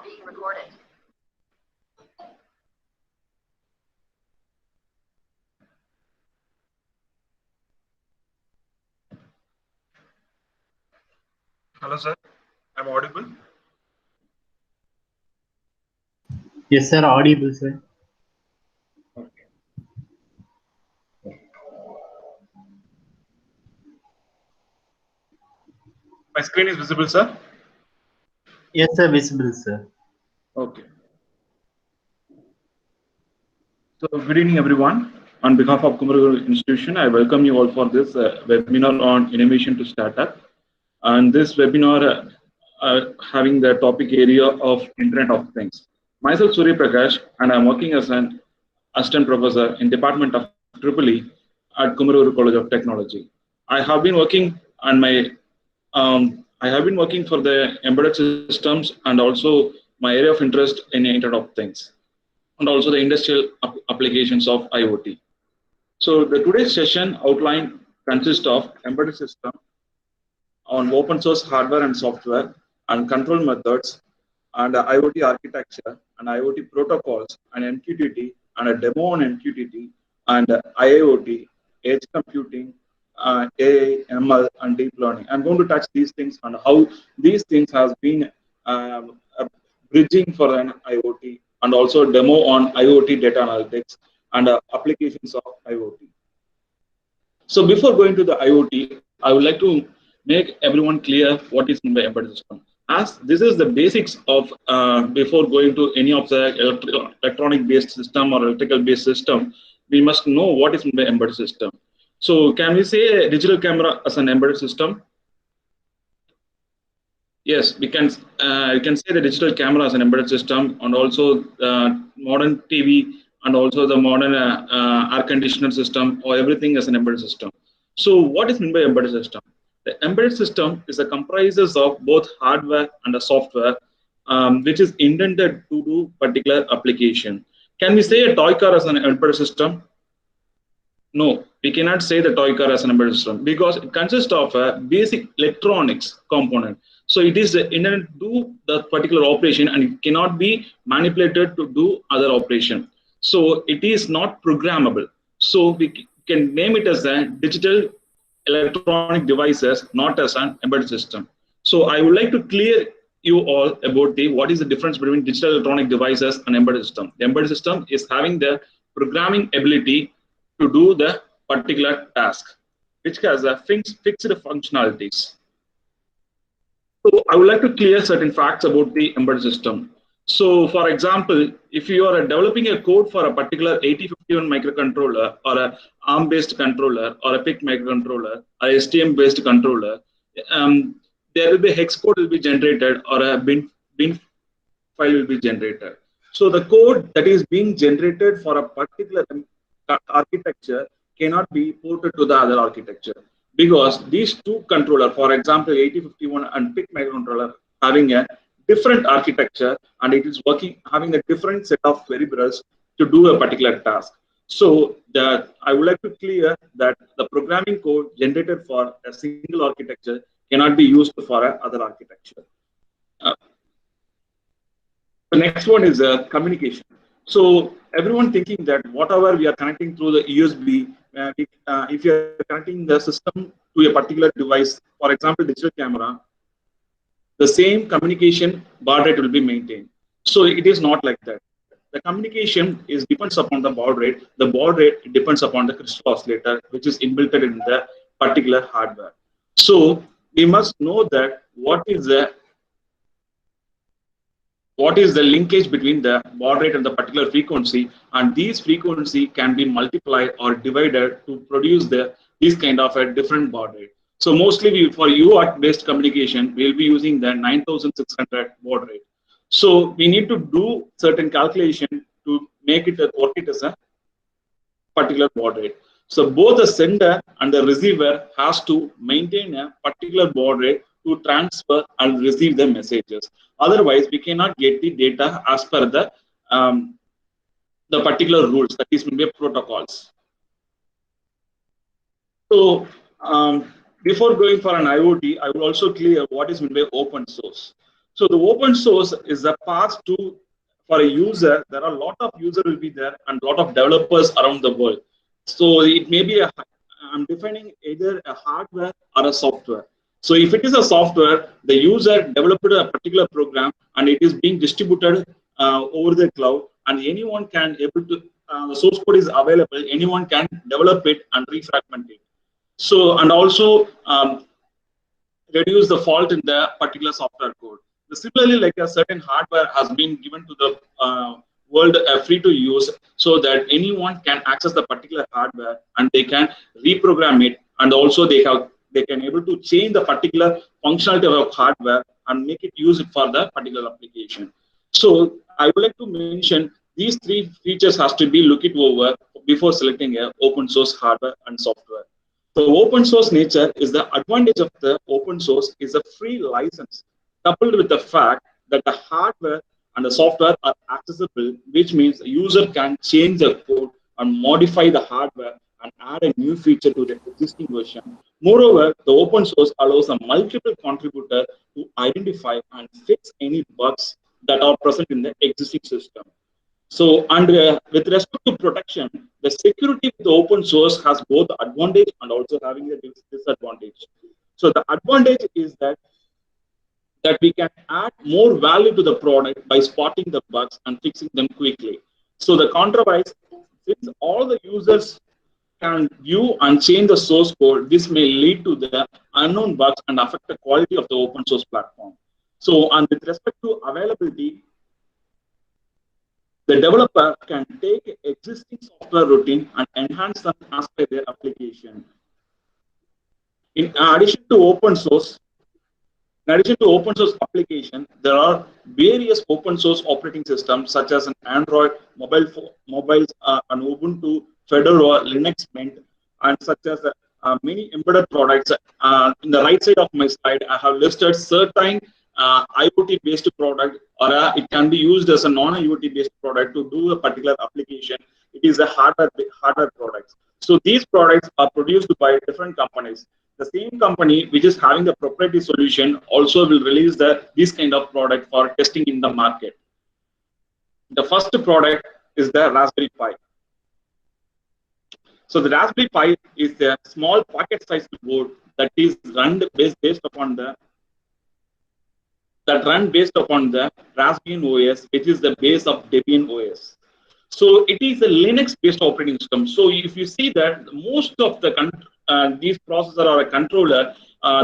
being recorded. Hello, sir. I'm audible. Yes, sir. Audible, sir. Okay. My screen is visible, sir. Yes, sir. Visible, sir. Okay. So, good evening, everyone. On behalf of Kumaraguru Institution, I welcome you all for this webinar on innovation to startup. And this webinar having the topic area of Internet of Things. Myself, Suryaprakash, and I'm working as an assistant professor in Department of EEE at Kumaraguru College of Technology. I have been working on my I have been working for the embedded systems and also my area of interest in Internet of Things and also the industrial applications of IoT. So the today's session outline consists of embedded system on open source hardware and software and control methods and IoT architecture and IoT protocols and MQTT and a demo on MQTT and IIoT, edge computing, AI, ML, and deep learning. I'm going to touch these things and how these things has been a bridging for an IoT and also a demo on IoT data analytics and applications of IoT. So before going to the IoT, I would like to make everyone clear what is meant by embedded system. As this is the basics of before going to any of the electronic based system or electrical based system, we must know what is meant by embedded system. So can we say a digital camera as an embedded system? Yes, we can. You can say the digital camera as an embedded system, and also modern TV, and also the modern air conditioner system, or everything as an embedded system. So, what is meant by embedded system? The embedded system is a comprises of both hardware and a software, which is intended to do particular application. Can we say a toy car as an embedded system? No, we cannot say the toy car as an embedded system because it consists of a basic electronics component. So it is intended to do the particular operation and it cannot be manipulated to do other operation. So it is not programmable. So we can name it as a digital electronic devices, not as an embedded system. So I would like to clear you all about the what is the difference between digital electronic devices and embedded system. The embedded system is having the programming ability to do the particular task, which has a fixed functionalities. So I would like to clear certain facts about the embedded system. So for example, if you are developing a code for a particular 8051 microcontroller or a ARM-based controller or a PIC microcontroller or STM-based controller, there will be hex code will be generated or a bin file will be generated. So the code that is being generated for a particular architecture cannot be ported to the other architecture because these two controller, for example, 8051 and PIC microcontroller, having a different architecture and it is working having a different set of variables to do a particular task. So I would like to clear that the programming code generated for a single architecture cannot be used for another architecture. The next one is communication. So everyone thinking that whatever we are connecting through the USB, if you are connecting the system to a particular device, for example, digital camera, the same communication baud rate will be maintained. So it is not like that. The communication is depends upon the baud rate. The baud rate depends upon the crystal oscillator, which is inbuilt in the particular hardware. So we must know that what is the linkage between the baud rate and the particular frequency, and these frequency can be multiplied or divided to produce these kind of a different baud rate. So mostly for UART based communication, we'll be using the 9600 baud rate. So we need to do certain calculation to make it work it as a particular baud rate. So both the sender and the receiver has to maintain a particular baud rate to transfer and receive the messages. Otherwise, we cannot get the data as per the particular rules, that is maybe protocols. So before going for an IoT, I will also clear what is meant by open source. So the open source is a path to for a user. There are a lot of users will be there and a lot of developers around the world. So it may be I'm defining either a hardware or a software. So if it is a software, the user developed a particular program and it is being distributed over the cloud, and anyone can able to the source code is available. Anyone can develop it and refragment it. So and also reduce the fault in the particular software code. Similarly, like a certain hardware has been given to the world free to use, so that anyone can access the particular hardware and they can reprogram it, and also they can able to change the particular functionality of hardware and make it use it for the particular application. So I would like to mention these three features has to be looked over before selecting a open source hardware and software. The open source nature is the advantage of the open source is a free license, coupled with the fact that the hardware and the software are accessible, which means the user can change the code and modify the hardware and add a new feature to the existing version. Moreover, the open source allows a multiple contributor to identify and fix any bugs that are present in the existing system. So, and with respect to protection, the security with the open source has both advantage and also having a disadvantage. So, the advantage is that we can add more value to the product by spotting the bugs and fixing them quickly. So, the controversy, since all the users can view and change the source code, this may lead to the unknown bugs and affect the quality of the open source platform. So, and with respect to availability, the developer can take existing software routine and enhance them as per their application. In addition to open source, application, there are various open source operating systems such as an Android, mobiles, an Ubuntu, Fedora, Linux Mint, and such as many embedded products. In the right side of my slide, I have listed certain IoT based product, or it can be used as a non-IoT based product to do a particular application. It is a hardware products. So these products are produced by different companies. The same company which is having the proprietary solution also will release this kind of product for testing in the market. The first product is the Raspberry Pi. So the Raspberry Pi is a small pocket-sized board that is run based upon the Raspbian OS, which is the base of Debian OS. So it is a Linux-based operating system. So if you see that most of the these processor or a controller,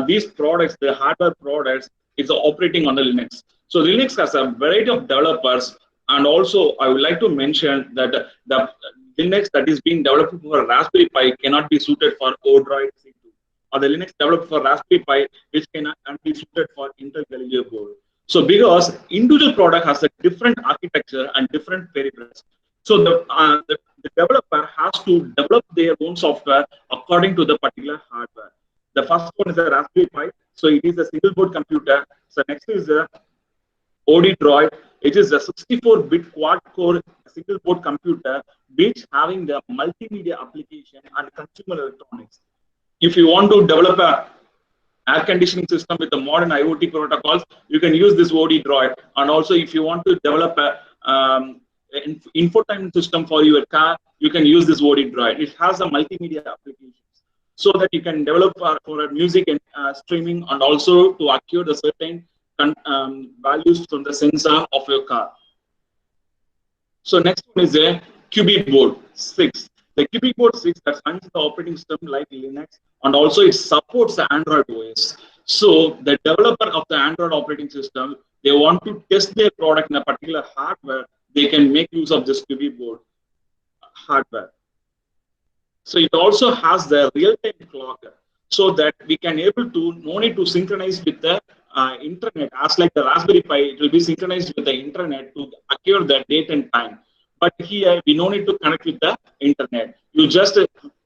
these products, the hardware products, is operating on the Linux. So Linux has a variety of developers, and also I would like to mention that the Linux that is being developed for Raspberry Pi cannot be suited for Odroid C2, or the Linux developed for Raspberry Pi, which cannot be suited for Intel Galileo board. So because individual product has a different architecture and different peripherals, so the developer has to develop their own software according to the particular hardware. The first one is a Raspberry Pi, so it is a single board computer. So next is a OD Droid. It is a 64-bit quad-core single board computer, which having the multimedia application and consumer electronics. If you want to develop a air conditioning system with the modern IoT protocols, you can use this OD Droid. And also, if you want to develop a infotainment system for your car, you can use this OD Droid. It has a multimedia applications, so that you can develop for music and streaming, and also to acquire the certain values from the sensor of your car. So next one is a Qubit board 6. The Qubit board 6 that runs the operating system like Linux, and also it supports the Android OS. So the developer of the Android operating system, they want to test their product in a particular hardware, they can make use of this Qubit board hardware. So it also has the real-time clock, so that we can able to no need to synchronize with the internet. As like the Raspberry Pi, it will be synchronized with the internet to acquire the date and time. But here we no need to connect with the internet. You just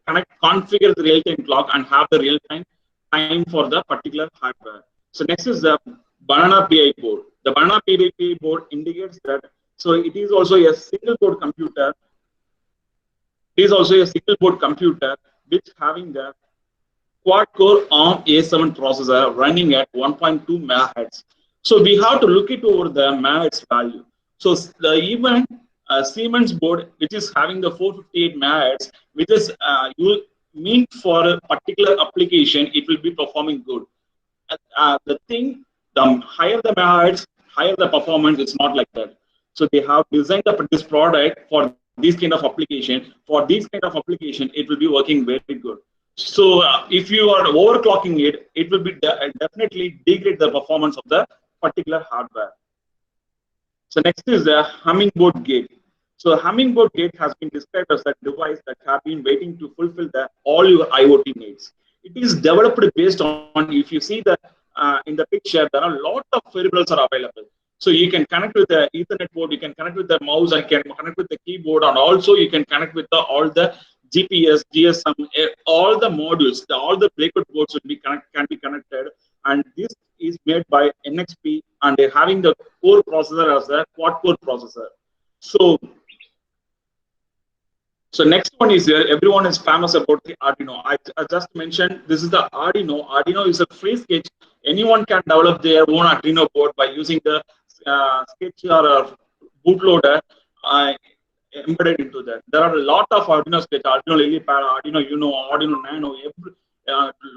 configure the real-time clock and have the real-time time for the particular hardware. So next is the Banana PI board. The Banana PI board indicates that, so it is also a single board computer. It is also a single board computer which having the quad core ARM A7 processor running at 1.2 megahertz. So we have to look it over the megahertz value. So the even Siemens board, which is having the 458 megahertz, which is you mean for a particular application, it will be performing good. The thing, the higher the megahertz, higher the performance. It's not like that. So they have designed this product for this kind of application. For this kind of application, it will be working very good. So if you are overclocking it, it will be definitely degrade the performance of the particular hardware. So next is the hummingbird gate. So hummingbird gate has been described as a device that have been waiting to fulfill all your IoT needs. It is developed based on, if you see in the picture, there are a lot of variables are available. So you can connect with the Ethernet port, you can connect with the mouse, and can connect with the keyboard, and also you can connect with all the GPS, GSM, all the modules, all the breakout boards can be connected, and this is made by NXP, and they're having the core processor as a quad core processor. So next one is here. Everyone is famous about the Arduino. I just mentioned this is the Arduino. Arduino is a free sketch. Anyone can develop their own Arduino board by using the sketch or a bootloader uh, embedded into that. There are a lot of Arduino sketch, Arduino Lilipad, Arduino Uno, Arduino Nano.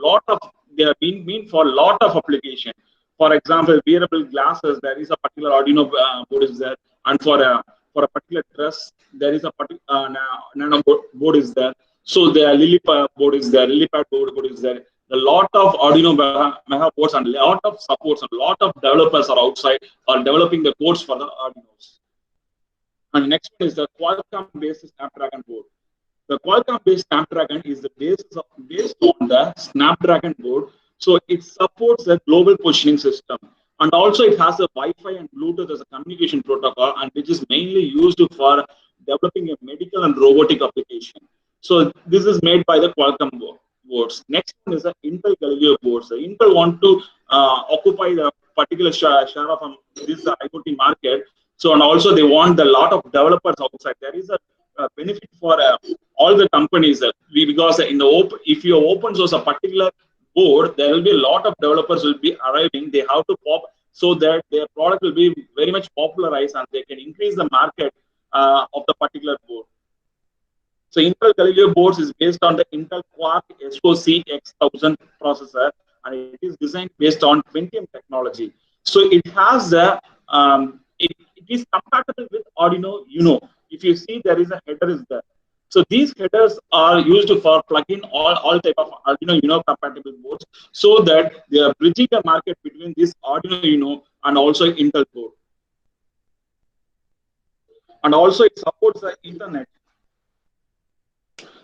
Lot of they are being mean for a lot of application. For example, wearable glasses. There is a particular Arduino board is there, and for a particular dress, there is a particular nano board is there. So the Lilipad board is there, Lilipad board is there. A lot of Arduino mega boards and a lot of supports and a lot of developers are outside are developing the codes for the Arduinos. And the next one is the Qualcomm-based Snapdragon board. The Qualcomm-based Snapdragon is based on the Snapdragon board. So it supports the global positioning system. And also it has a Wi-Fi and Bluetooth as a communication protocol, and which is mainly used for developing a medical and robotic application. So this is made by the Qualcomm boards. Next one is the Intel Galileo boards. So Intel want to occupy the particular share of this IoT market. So and also they want a lot of developers outside. There is a benefit for all the companies because in the if you open source a particular board, there will be a lot of developers will be arriving. They have to pop so that their product will be very much popularized and they can increase the market of the particular board. So Intel Galileo boards is based on the Intel Quark SoC X1000 processor, and it is designed based on Pentium technology. So it has it is compatible with Arduino Uno. If you see, there is a header is there. So these headers are used for plug-in all type of Arduino Uno compatible boards, so that they are bridging the market between this Arduino Uno and also Intel board. And also it supports the Ethernet.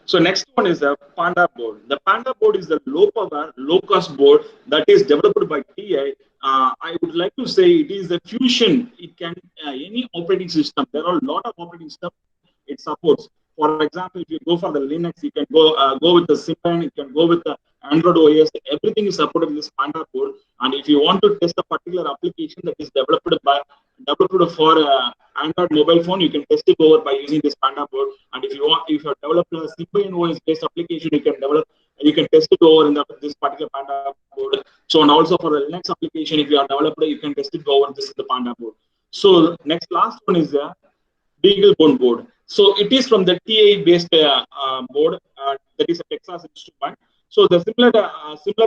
So next one is the Panda board. The Panda board is the low power, low cost board that is developed by TI. I would like to say it is a fusion. It can any operating system. There are a lot of operating systems it supports. For example, if you go for the Linux, you can go with the Symbian, you can go with the Android OS. Everything is supported in this Panda board. And if you want to test a particular application that is developed for Android mobile phone, you can test it over by using this Panda board. And if you have developed a Symbian OS based application, you can test it over in this particular Panda board. So and also for the Linux application, if you are developed, you can test it over the Panda board. So last one is the BeagleBone board. So it is from the TI-based board. That is a Texas instrument. So the similar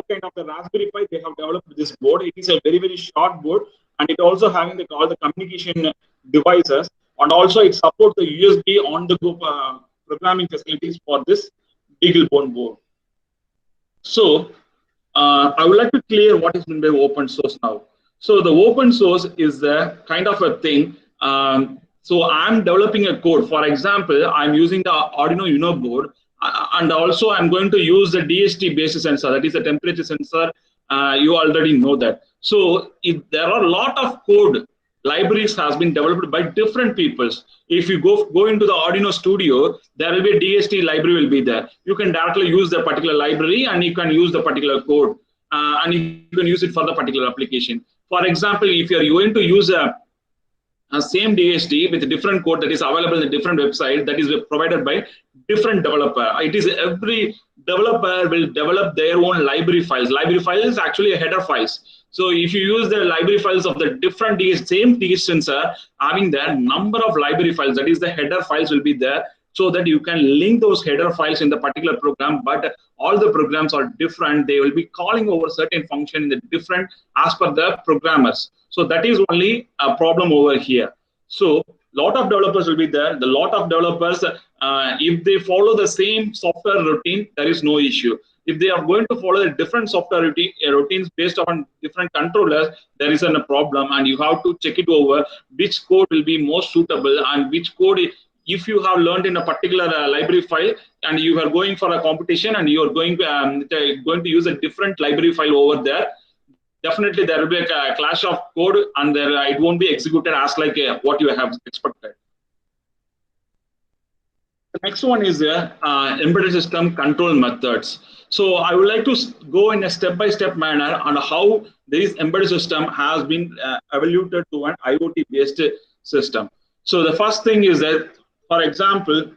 kind of the Raspberry Pi, they have developed this board. It is a very short board, and it also having all the communication devices, and also it supports the USB on-the-go programming facilities for this BeagleBone board. So I would like to clear what is meant by open source now. So the open source is the kind of a thing. So I'm developing a code. For example, I'm using the Arduino Uno board, and also I'm going to use the DHT-based sensor. That is a temperature sensor. You already know that. So if there are a lot of code libraries has been developed by different peoples. If you go into the Arduino Studio, there will be a DHT library will be there. You can directly use the particular library and you can use the particular code and you can use it for the particular application. For example, if you are going to use a same DHT with a different code that is available in a different website that is provided by different developer. It is every developer will develop their own library files. Library file is actually a header files. So if you use the library files of the different same TH sensor, having the number of library files, that is the header files will be there, so that you can link those header files in the particular program, but all the programs are different. They will be calling over certain function in the different as per the programmers. So that is only a problem over here. So lot of developers will be there. The lot of developers, if they follow the same software routine, there is no issue. If they are going to follow a different software routines based on different controllers, there is a problem, and you have to check it over which code will be most suitable and which code, if you have learned in a particular library file and you are going for a competition and you are going to use a different library file over there, definitely there will be a clash of code, and there it won't be executed as like what you have expected. The next one is embedded system control methods. So I would like to go in a step-by-step manner on how this embedded system has been evoluted to an IoT-based system. So the first thing is that, for example,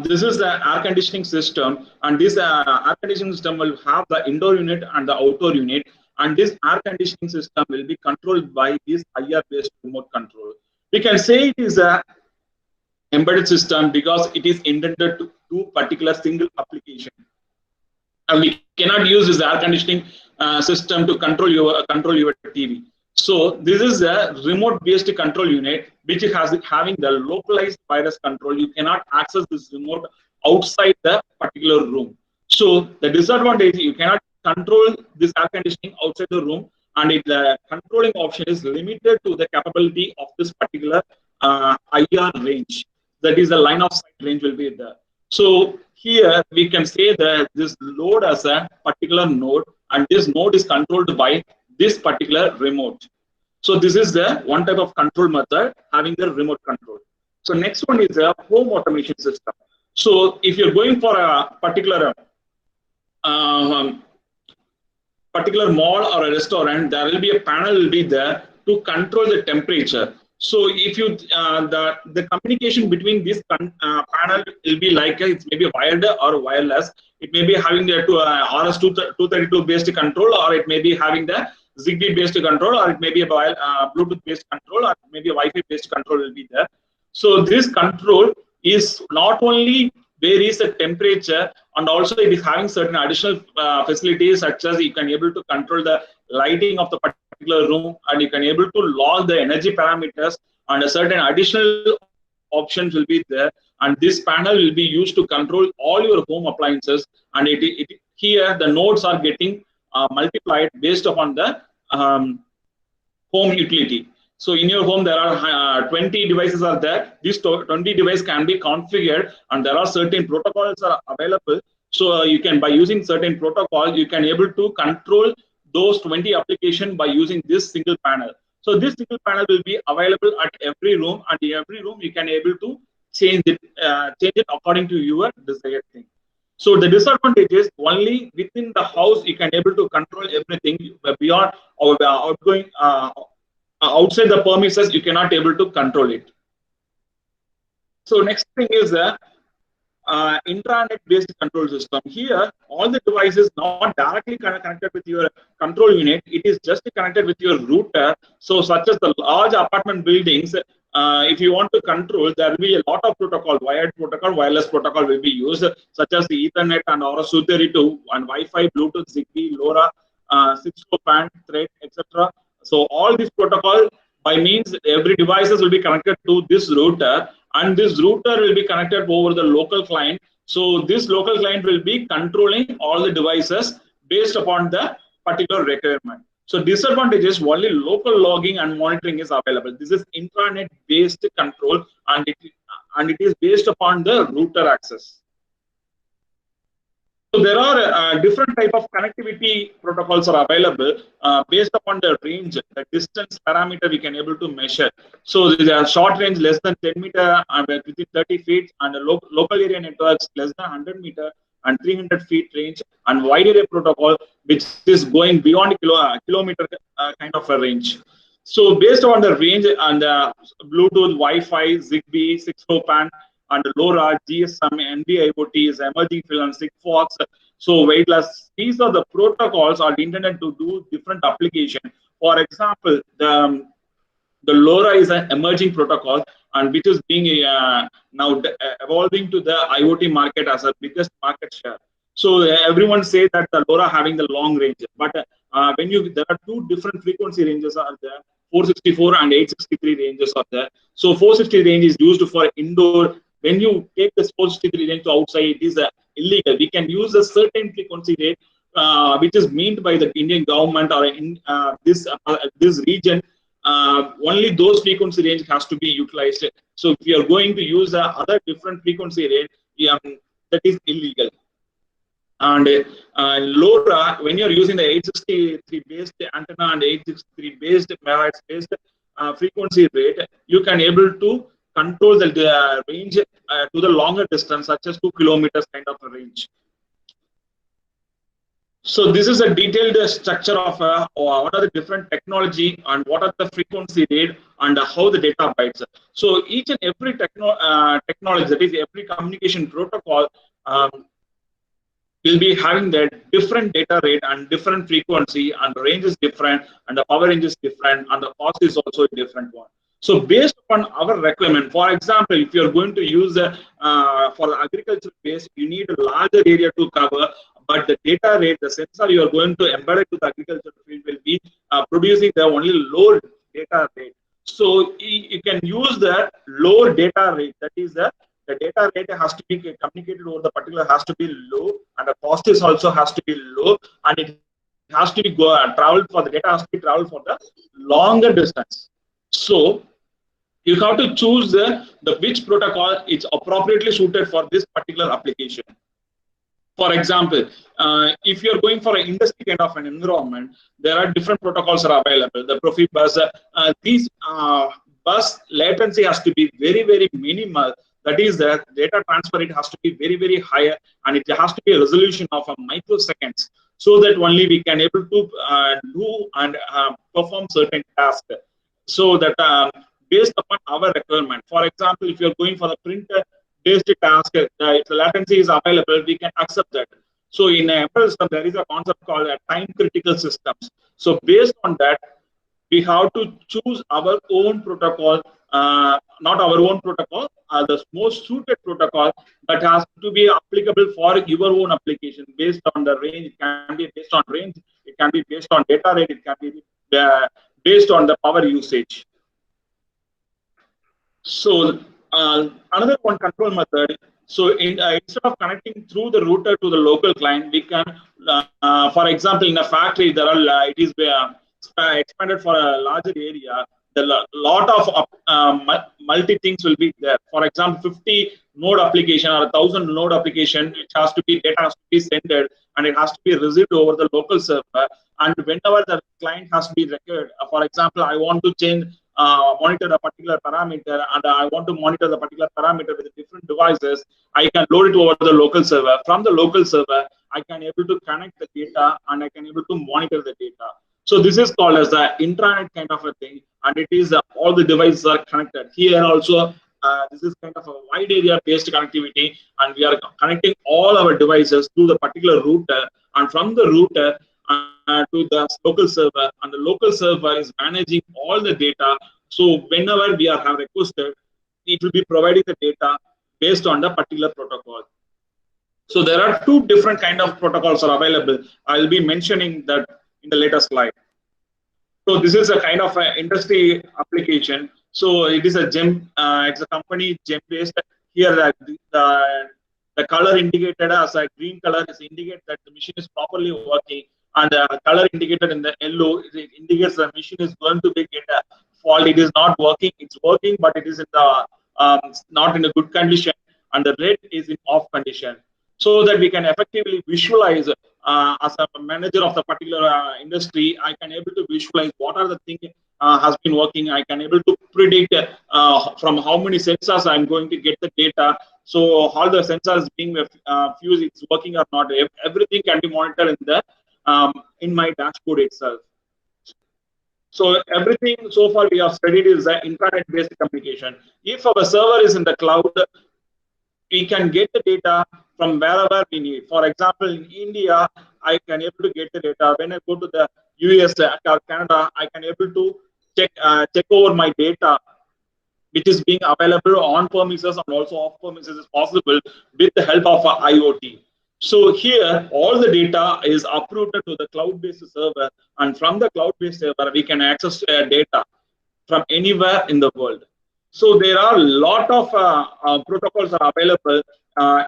this is the air conditioning system, and this air conditioning system will have the indoor unit and the outdoor unit, and this air conditioning system will be controlled by this IR-based remote control. We can say it is a embedded system because it is intended to do particular single application, and we cannot use this air conditioning system to control your TV. So this is a remote-based control unit which has having the localized virus control. You cannot access this remote outside the particular room. So the disadvantage, you cannot control this air conditioning outside the room, and the controlling option is limited to the capability of this particular IR range. That is the line of sight range will be there. So here we can say that this load as a particular node, and this node is controlled by this particular remote. So this is the one type of control method, having the remote control. So next one is a home automation system. So if you're going for a particular mall or a restaurant, there will be a panel will be there to control the temperature. So if you the communication between this panel will be like it's maybe wired or wireless. It may be having the RS-232 based control, or it may be having the Zigbee based control, or it may be a Bluetooth based control, or it may be a Wi-Fi based control will be there. So this control is not only varies the temperature, and also it is having certain additional facilities, such as you can able to control the lighting of the particular room, and you can able to log the energy parameters, and a certain additional options will be there. And this panel will be used to control all your home appliances, and here the nodes are getting multiplied based upon the home utility. So in your home, there are 20 devices are there. These 20 devices can be configured, and there are certain protocols are available. So you can, by using certain protocol, you can able to control those 20 applications by using this single panel. So this single panel will be available at every room, and in every room you can able to change it according to your desired thing. So the disadvantage is only within the house you can able to control everything. Beyond or outgoing outside the premises, you cannot able to control it. So next thing is the intranet-based control system. Here, all the devices not directly connected with your control unit. It is just connected with your router. So such as the large apartment buildings, if you want to control, there will be a lot of protocol, wired protocol, wireless protocol will be used, such as the Ethernet and RS-232 and Wi-Fi, Bluetooth, Zigbee, LoRa, 6LoWPAN, Thread, etc. So all these protocol, by means every devices will be connected to this router, and this router will be connected over the local client. So this local client will be controlling all the devices based upon the particular requirement. So disadvantage is only local logging and monitoring is available. This is intranet based control, and it is based upon the router access. So there are different type of connectivity protocols are available based upon the range, the distance parameter we can able to measure. So there are short range less than 10 meter and within 30 feet, and local area networks less than 100 meter and 300 feet range, and wide area protocol which is going beyond kilometer kind of a range. So based on the range and Bluetooth, Wi-Fi, Zigbee, 6LoWPAN, and LoRa, GSM, NB IoT is emerging field, and Sigfox. So weightless. These are the protocols are intended to do different application. For example, the LoRa is an emerging protocol and which is being now evolving to the IoT market as a biggest market share. So everyone say that the LoRa having the long range, but when you there are two different frequency ranges are there, 464 and 863 ranges are there. So 460 range is used for indoor. When you take this 463 range to outside, it is illegal. We can use a certain frequency rate, which is meant by the Indian government or in this region. Only those frequency range has to be utilized. So if you are going to use the other different frequency range, that is illegal. And LoRa, when you're using the 863 based antenna and 863 based megahertz based frequency rate, you can able to control the range to the longer distance, such as 2 kilometers kind of a range. So this is a detailed structure of what are the different technology and what are the frequency rate and how the data bytes. So each and every technology, that is every communication protocol, will be having the different data rate and different frequency, and the range is different and the power range is different and the cost is also a different one. So based upon our requirement, for example, if you're going to use for the agriculture base, you need a larger area to cover, but the data rate, the sensor you are going to embed it to the agriculture field will be producing the only low data rate. So you can use the low data rate, that is the data rate has to be communicated over the particular has to be low, and the cost is also has to be low, and it has to be traveled for the data has to be traveled for the longer distance. So you have to choose the which protocol is appropriately suited for this particular application. For example, if you're going for an industry kind of an environment, there are different protocols are available. The Profibus, these bus latency has to be very, very minimal. That is, the data transfer rate has to be very, very higher, and it has to be a resolution of a microseconds, so that only we can able to do and perform certain tasks. So that based upon our requirement. For example, if you're going for the printer based task, if the latency is available, we can accept that. So in a system, there is a concept called time critical systems. So based on that, we have to choose our own protocol, not our own protocol, the most suited protocol, but has to be applicable for your own application based on the range. It can be based on range, it can be based on data rate, it can be based on the power usage. So another one control method. So instead of connecting through the router to the local client, we can, for example, in a factory, there are it is expanded for a larger area. The lot of multi things will be there. For example, 50 node application or 1,000 node application, which has to be data has to be sent and it has to be received over the local server. And whenever the client has to be required, for example, I want to change monitor a particular parameter and I want to monitor the particular parameter with different devices, I can load it over the local server. From the local server, I can able to connect the data and I can able to monitor the data. So this is called as the intranet kind of a thing, and it is all the devices are connected. Here also, this is kind of a wide area based connectivity, and we are connecting all our devices to the particular router, and from the router to the local server, and the local server is managing all the data. So whenever we are have requested, it will be providing the data based on the particular protocol. So there are two different kind of protocols are available. I'll be mentioning that in the later slide. So this is a kind of an industry application. So it is a gem. It's a company gem based. Here the color indicated as a green color is indicate that the machine is properly working, and the color indicated in the yellow it indicates the machine is going to be get a fault. It is not working. It's working, but it is in the not in a good condition, and the red is in off condition, so that we can effectively visualize as a manager of the particular industry. I can able to visualize what are the things has been working. I can able to predict from how many sensors I'm going to get the data. So how the sensors being fused, it's working or not. Everything can be monitored in my dashboard itself. So everything so far we have studied is the intranet-based communication. If our server is in the cloud, we can get the data from wherever we need. For example, in India, I can able to get the data. When I go to the US or Canada, I can able to check over my data which is being available on premises and also off premises is possible with the help of IoT. So here, all the data is uprooted to the cloud-based server, and from the cloud-based server, we can access data from anywhere in the world. So there are a lot of protocols are available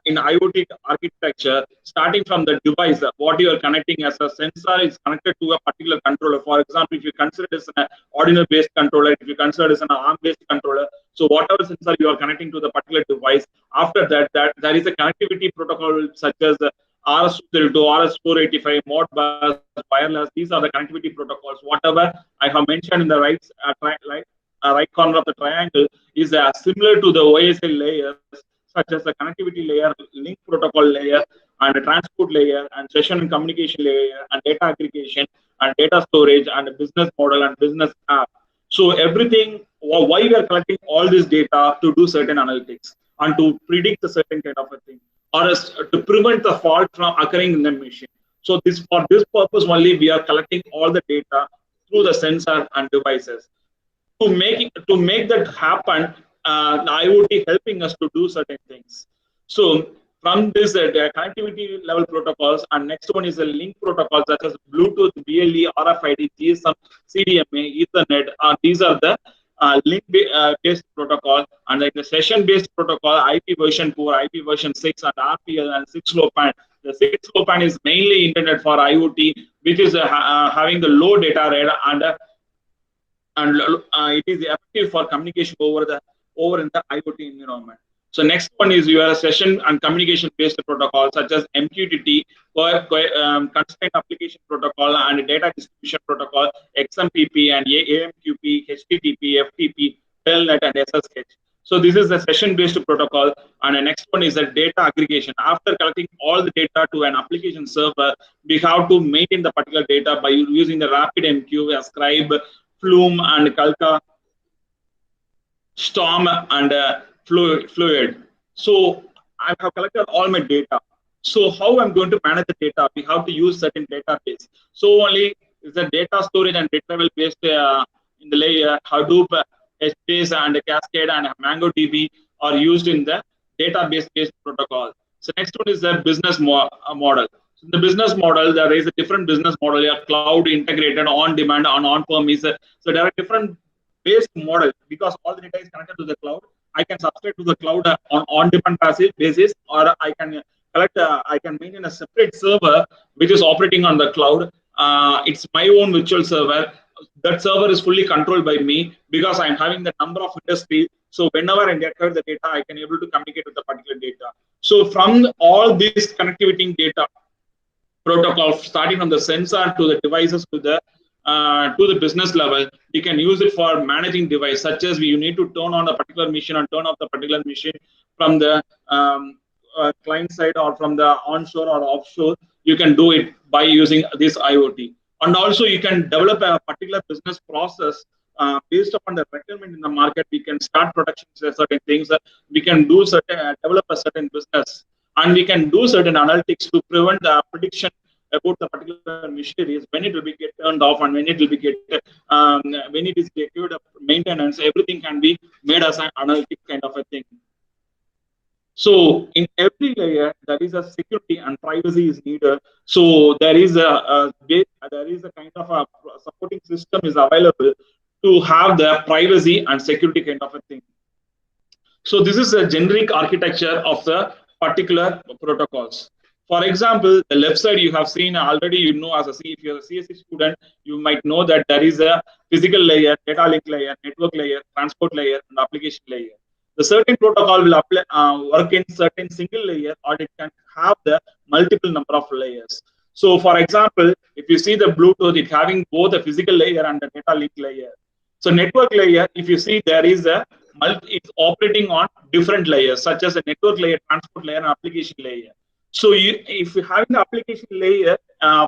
in IoT architecture, starting from the device, what you are connecting as a sensor is connected to a particular controller. For example, if you consider this an Arduino-based controller, if you consider this an ARM-based controller, so whatever sensor you are connecting to the particular device, after that there is a connectivity protocol such as RS232, RS485, Modbus, wireless. These are the connectivity protocols. Whatever I have mentioned in the right corner of the triangle is similar to the OSL layers, such as the connectivity layer, link protocol layer, and a transport layer, and session and communication layer, and data aggregation, and data storage, and a business model and business app. So everything, why we are collecting all this data to do certain analytics and to predict a certain kind of a thing, or to prevent the fault from occurring in the machine. So this for this purpose only we are collecting all the data through the sensor and devices to make that happen. The IoT helping us to do certain things. So from this connectivity level protocols, and next one is a link protocol such as Bluetooth, BLE, RFID, GSM, CDMA, Ethernet. These are the link based protocol, and like the session based protocol, IP version 4, IP version 6, and RPL and 6LoWPAN. The 6LoWPAN is mainly intended for IoT, which is having the low data rate and it is effective for communication over in the IoT environment. So next one is your session and communication based protocol such as MQTT, constraint application protocol, and data distribution protocol, XMPP and AMQP, HTTP, FTP, Telnet, and SSH. So this is the session based protocol, and the next one is the data aggregation. After collecting all the data to an application server, we have to maintain the particular data by using the RapidMQ, Scribe, Flume, and Kalka, Storm, and Fluid. So I have collected all my data. So how I'm going to manage the data? We have to use certain database. So only is the data storage and retrieval based in the layer Hadoop, HBase, and Cascade, and MongoDB are used in the database based protocol. So next one is the business model. So the business model, there is a different business model, cloud integrated, on demand, on-premise. So there are different based model because all the data is connected to the cloud. I can subscribe to the cloud on-demand passive basis, or I can I can maintain a separate server which is operating on the cloud. It's my own virtual server. That server is fully controlled by me because I'm having the number of industries. So whenever I get the data, I can able to communicate with the particular data. So from all this connectivity data protocol, starting from the sensor to the devices to the business level, you can use it for managing device, such as you need to turn on a particular machine and turn off the particular machine from the client side or from the onshore or offshore. You can do it by using this IoT. And also you can develop a particular business process based upon the requirement in the market. We can start production certain things. We can do certain develop a certain business, and we can do certain analytics to prevent the prediction about the particular machineries, when it will be get turned off and when it will be get when it is secured maintenance. Everything can be made as an analytic kind of a thing. So in every layer, there is a security and privacy is needed. So there is a kind of a supporting system is available to have the privacy and security kind of a thing. So this is a generic architecture of the particular protocols. For example, the left side you have seen already, as a if you're a CSE student, you might know that there is a physical layer, data link layer, network layer, transport layer, and application layer. The certain protocol will work in certain single layer, or it can have the multiple number of layers. So for example, if you see the Bluetooth, it's having both a physical layer and a data link layer. So network layer, if you see, there is it's operating on different layers, such as a network layer, transport layer, and application layer. So if you have an application layer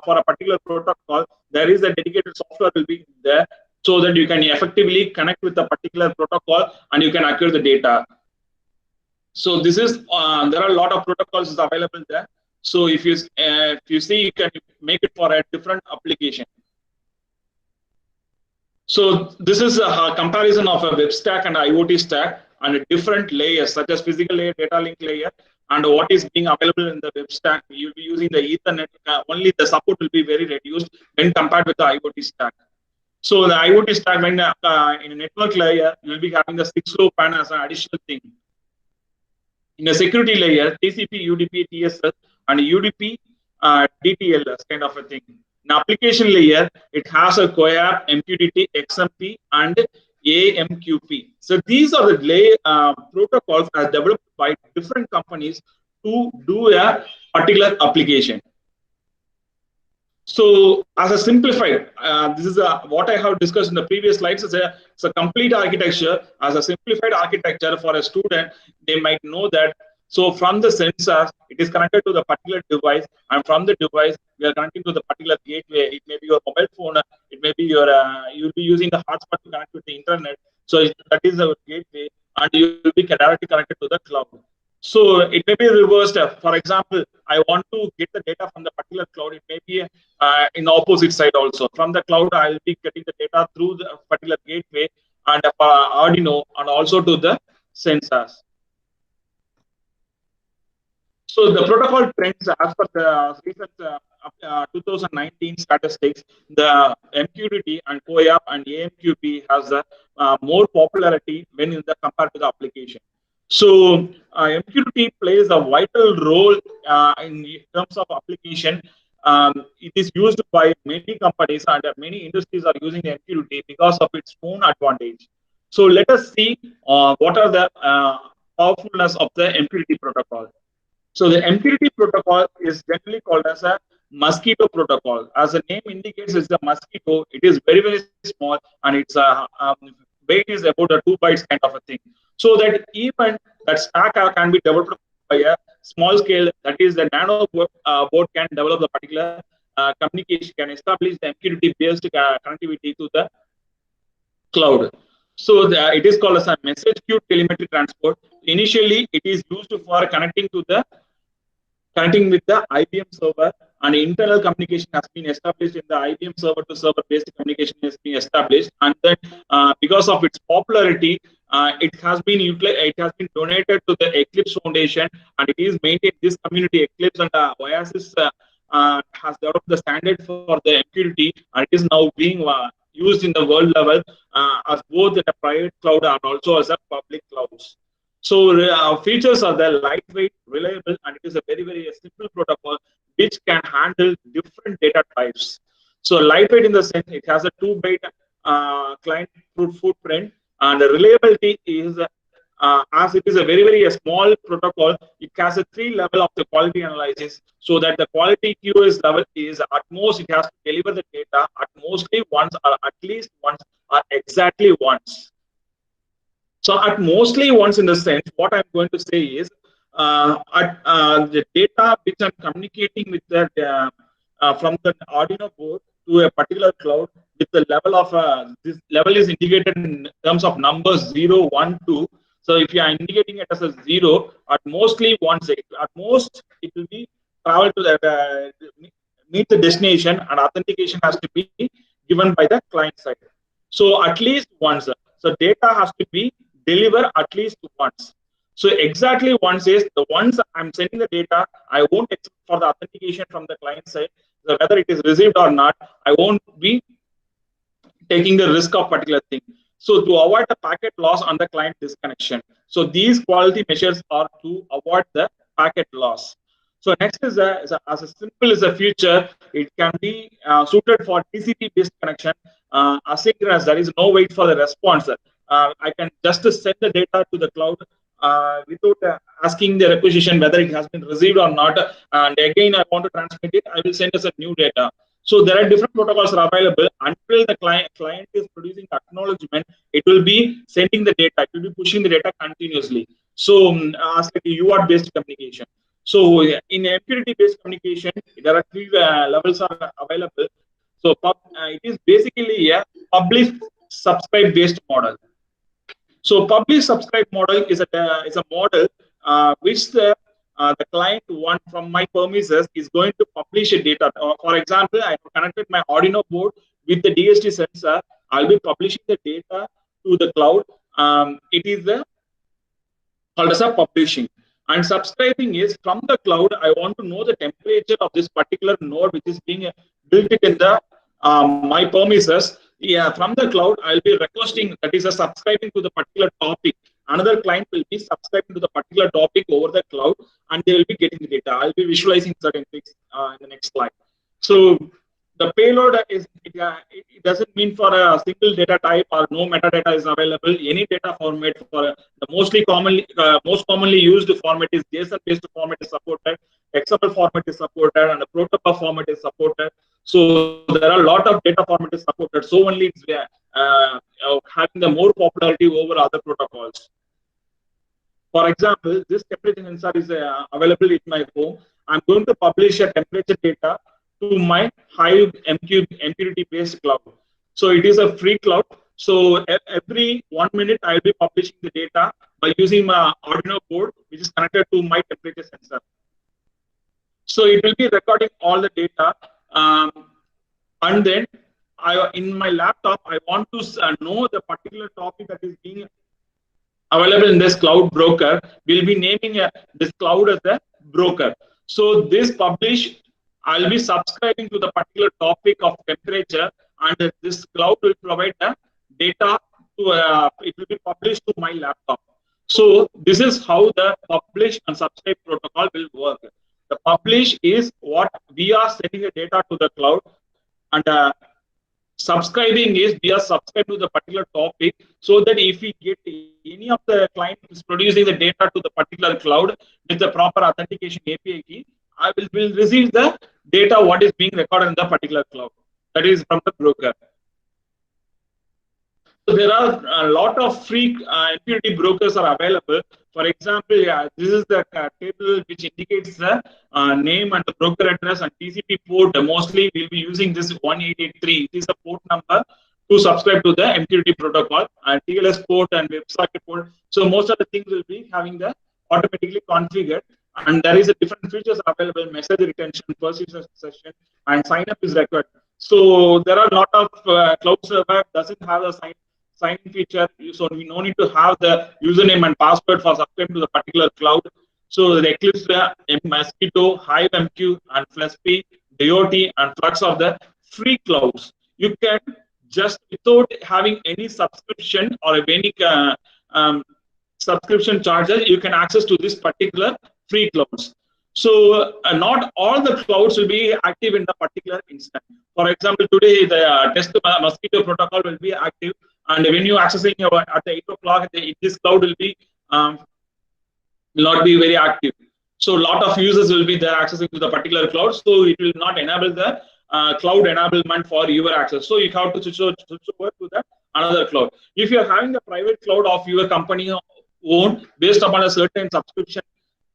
for a particular protocol, there is a dedicated software will be there so that you can effectively connect with a particular protocol and you can acquire the data. So this is there are a lot of protocols available there. So if you see, you can make it for a different application. So this is a comparison of a web stack and IoT stack and different layers such as physical layer, data link layer, and what is being available in the web stack. You'll be using the Ethernet. Only the support will be very reduced when compared with the IoT stack. So the IoT stack, when in a network layer, you'll be having the 6-low-PAN as an additional thing. In a security layer, TCP, UDP, TSS, and UDP, DTLS kind of a thing. In application layer, it has a CoAP, MQTT, XMP, and AMQP. So these are the protocols as developed by different companies to do a particular application. So as a simplified, this is what I have discussed in the previous slides. It's a complete architecture. As a simplified architecture for a student, they might know that. So from the sensors, it is connected to the particular device, and from the device, we are connecting to the particular gateway. It may be your mobile phone. It may be your. You'll be using the hotspot to connect with the internet. So that is our gateway, and you will be directly connected to the cloud. So it may be reversed. For example, I want to get the data from the particular cloud. It may be in the opposite side also. From the cloud, I'll be getting the data through the particular gateway and Arduino and also to the sensors. So the protocol trends as per the recent 2019 statistics, the MQTT and CoAP and AMQP has more popularity when in the compared to the application. So MQTT plays a vital role in terms of application. It is used by many companies and many industries are using MQTT because of its own advantage. So let us see what are the powerfulness of the MQTT protocol. So the MQTT protocol is generally called as a mosquito protocol. As the name indicates, it's a mosquito. It is very, very small, and its weight is about a 2 bytes kind of a thing. So that even that stack can be developed by a small scale, that is the nano board can develop the particular communication, can establish the MQTT based connectivity to the cloud. So it is called as a message queue telemetry transport. Initially, it is used for connecting with the IBM server, and internal communication has been established in the IBM server to server based communication has been established, and then because of its popularity, it has been donated to the Eclipse Foundation, and it is maintained. This community Eclipse and Oasis has developed the standard for the MQTT, and it is now being used in the world level as both in a private cloud and also as a public clouds. So features are the lightweight, reliable, and it is a very, very simple protocol which can handle different data types. So lightweight in the sense it has a 2 byte client footprint, and the reliability is as it is a very, very small protocol, it has a 3 level of the quality analysis, so that the quality QoS level is at most it has to deliver the data at mostly once or at least once or exactly once. So at mostly once in the sense, what I'm going to say is the data which I'm communicating with the from the Arduino board to a particular cloud with the level of this level is indicated in terms of numbers 0, 1, 2. So if you are indicating it as a 0, at mostly once, at most it will be travel to that meet the destination, and authentication has to be given by the client side. So at least once. So data has to be delivered at least once. So exactly once is the once I'm sending the data, I won't expect for the authentication from the client side. So whether it is received or not, I won't be taking the risk of particular thing. So to avoid the packet loss on the client disconnection. So these quality measures are to avoid the packet loss. So next is as a simple as a feature, it can be suited for TCP based connection. Asynchronous, there is no wait for the response. I can just send the data to the cloud without asking the requisition whether it has been received or not. And again, I want to transmit it, I will send us a new data. So there are different protocols are available until the client is producing acknowledgement. It will be sending the data. It will be pushing the data continuously. So as a UART based communication. So in MQTT based communication, there are 3 levels are available. So it is basically a publish subscribe based model. So publish subscribe model is a model which the client want from my premises is going to publish a data. For example, I have connected my Arduino board with the DST sensor. I'll be publishing the data to the cloud. It is the called as a publishing. And subscribing is from the cloud. I want to know the temperature of this particular node which is being built in the my premises. Yeah, from the cloud, I'll be requesting, that is a subscribing to the particular topic. Another client will be subscribing to the particular topic over the cloud, and they will be getting the data. I'll be visualizing certain things in the next slide. So the payload is it doesn't mean for a single data type or no metadata is available. Any data format for the most commonly used format is JSON based format is supported, XML format is supported, and the protocol format is supported. So there are a lot of data format is supported. So only it's having the more popularity over other protocols. For example, this temperature sensor is available in my home. I'm going to publish a temperature data to my Hive MQTT based cloud. So it is a free cloud. So every 1 minute, I'll be publishing the data by using my Arduino board, which is connected to my temperature sensor. So it will be recording all the data. And then in my laptop, I want to know the particular topic that is being available in this cloud broker. We'll be naming this cloud as a broker. So this publish, I'll be subscribing to the particular topic of temperature, and this cloud will provide the data to it will be published to my laptop. So this is how the publish and subscribe protocol will work. The publish is what we are sending the data to the cloud, and subscribing is we are subscribed to the particular topic, so that if we get any of the client is producing the data to the particular cloud with the proper authentication API key, I will receive the data what is being recorded in the particular cloud. That is from the broker. So there are a lot of free MQTT brokers are available. For example, yeah, this is the table which indicates the name and the broker address and TCP port. Mostly we'll be using this 1883. It is the port number to subscribe to the MQTT protocol, and TLS port and WebSocket port. So most of the things will be having the automatically configured, and there is a different features available: message retention, persistent session, and sign up is required. So there are a lot of cloud server doesn't have a sign-in feature, so we no need to have the username and password for subscribing to the particular cloud. So the Eclipse, Mosquito, HiveMQ, and Fluspy, IoT, and Flux of the free clouds. You can just without having any subscription or any subscription charges, you can access to this particular free clouds. So not all the clouds will be active in the particular instant. For example, today the test mosquito protocol will be active, and when you accessing at the 8 o'clock, this cloud will not be very active. So a lot of users will be there accessing to the particular cloud. So it will not enable the cloud enablement for your access. So you have to switch over to the another cloud. If you're having a private cloud of your company own based upon a certain subscription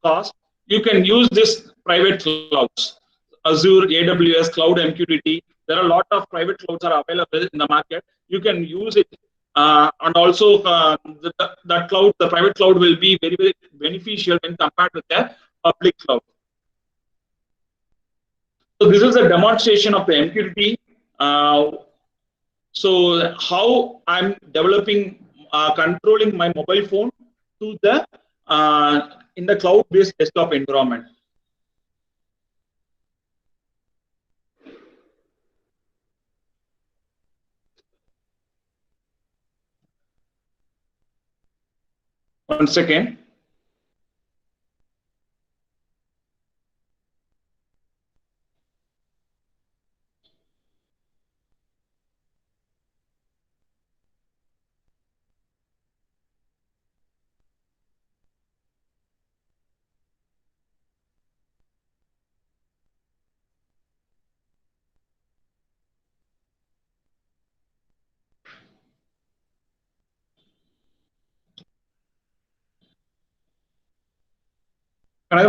cost, you can use this private clouds. Azure, AWS, Cloud MQTT. There are a lot of private clouds are available in the market. You can use it. And also that cloud, the private cloud will be very, very beneficial when compared with the public cloud. So this is a demonstration of the MQTT. So how I'm developing, controlling my mobile phone to the in the cloud-based desktop environment. One second.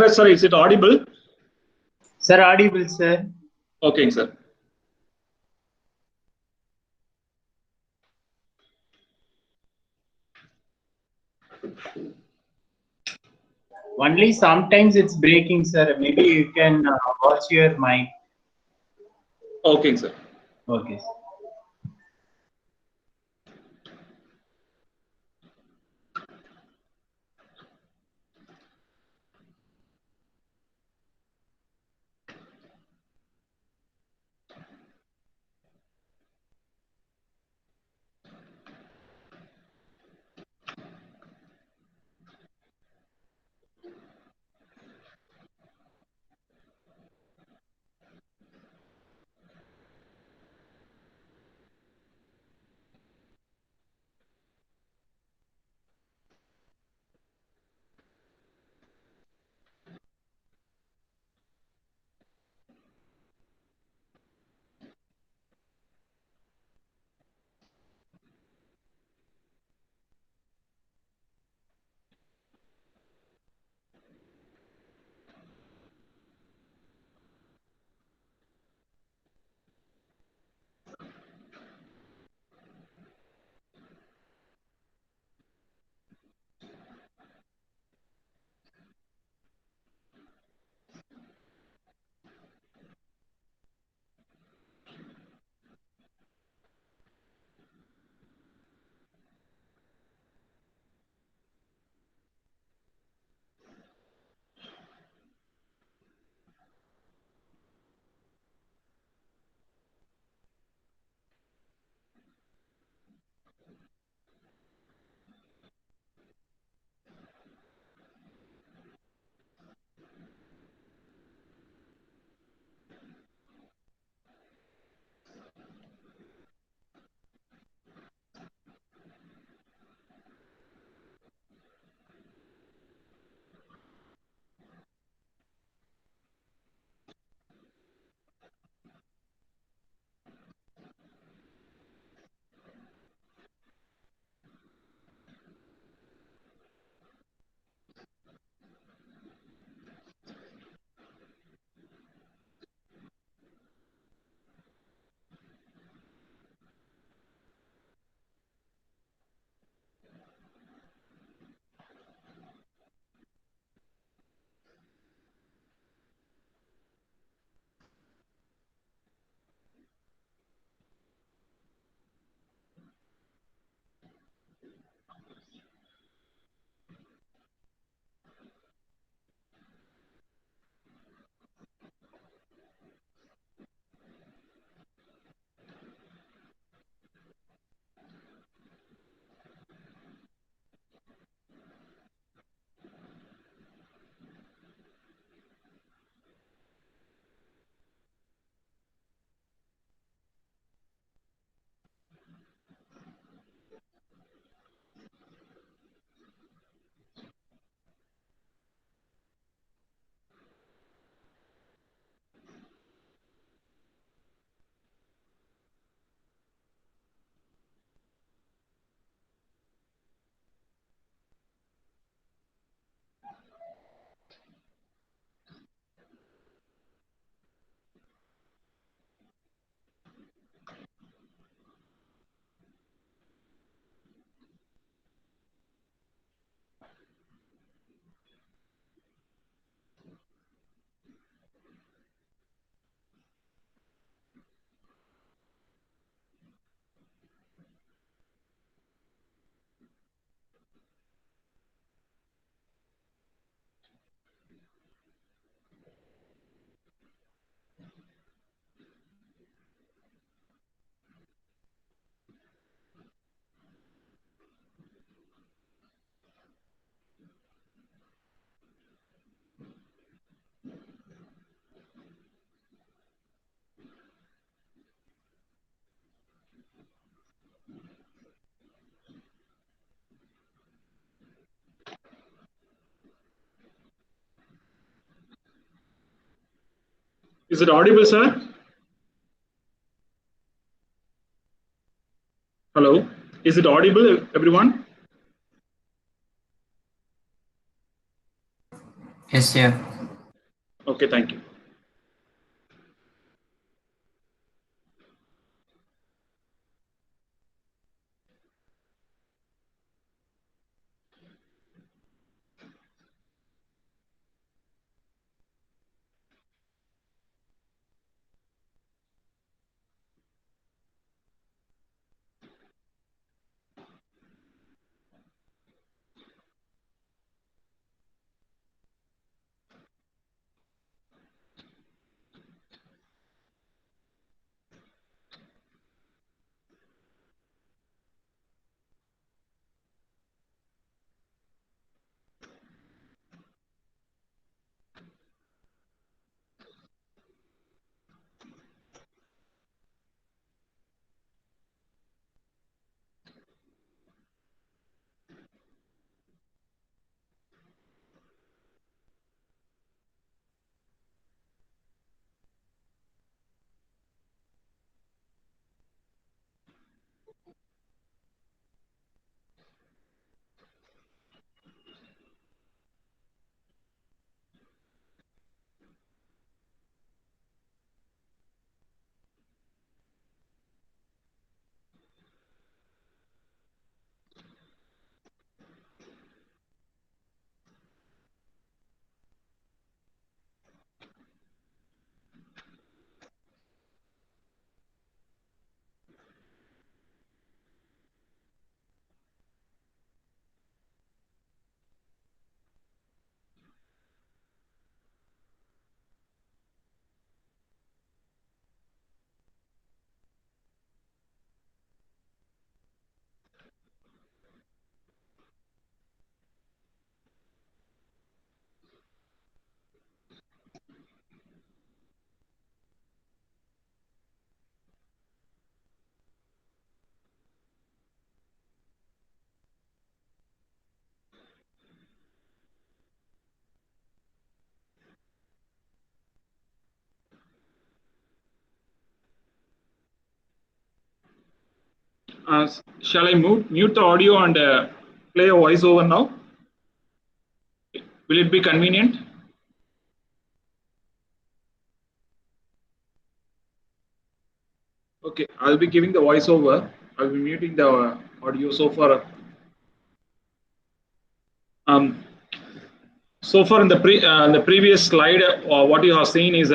Sir, is it audible? Sir, audible, sir. Okay, sir. Only sometimes it's breaking, sir. Maybe you can watch your mic. Okay, sir. Okay. Is it audible, sir? Hello? Is it audible, everyone? Yes, yeah. Okay, thank you. Shall I mute the audio and play a voiceover now? Will it be convenient? Okay, I'll be giving the voiceover. I'll be muting the audio so far. Um, So far in the previous slide, what you have seen is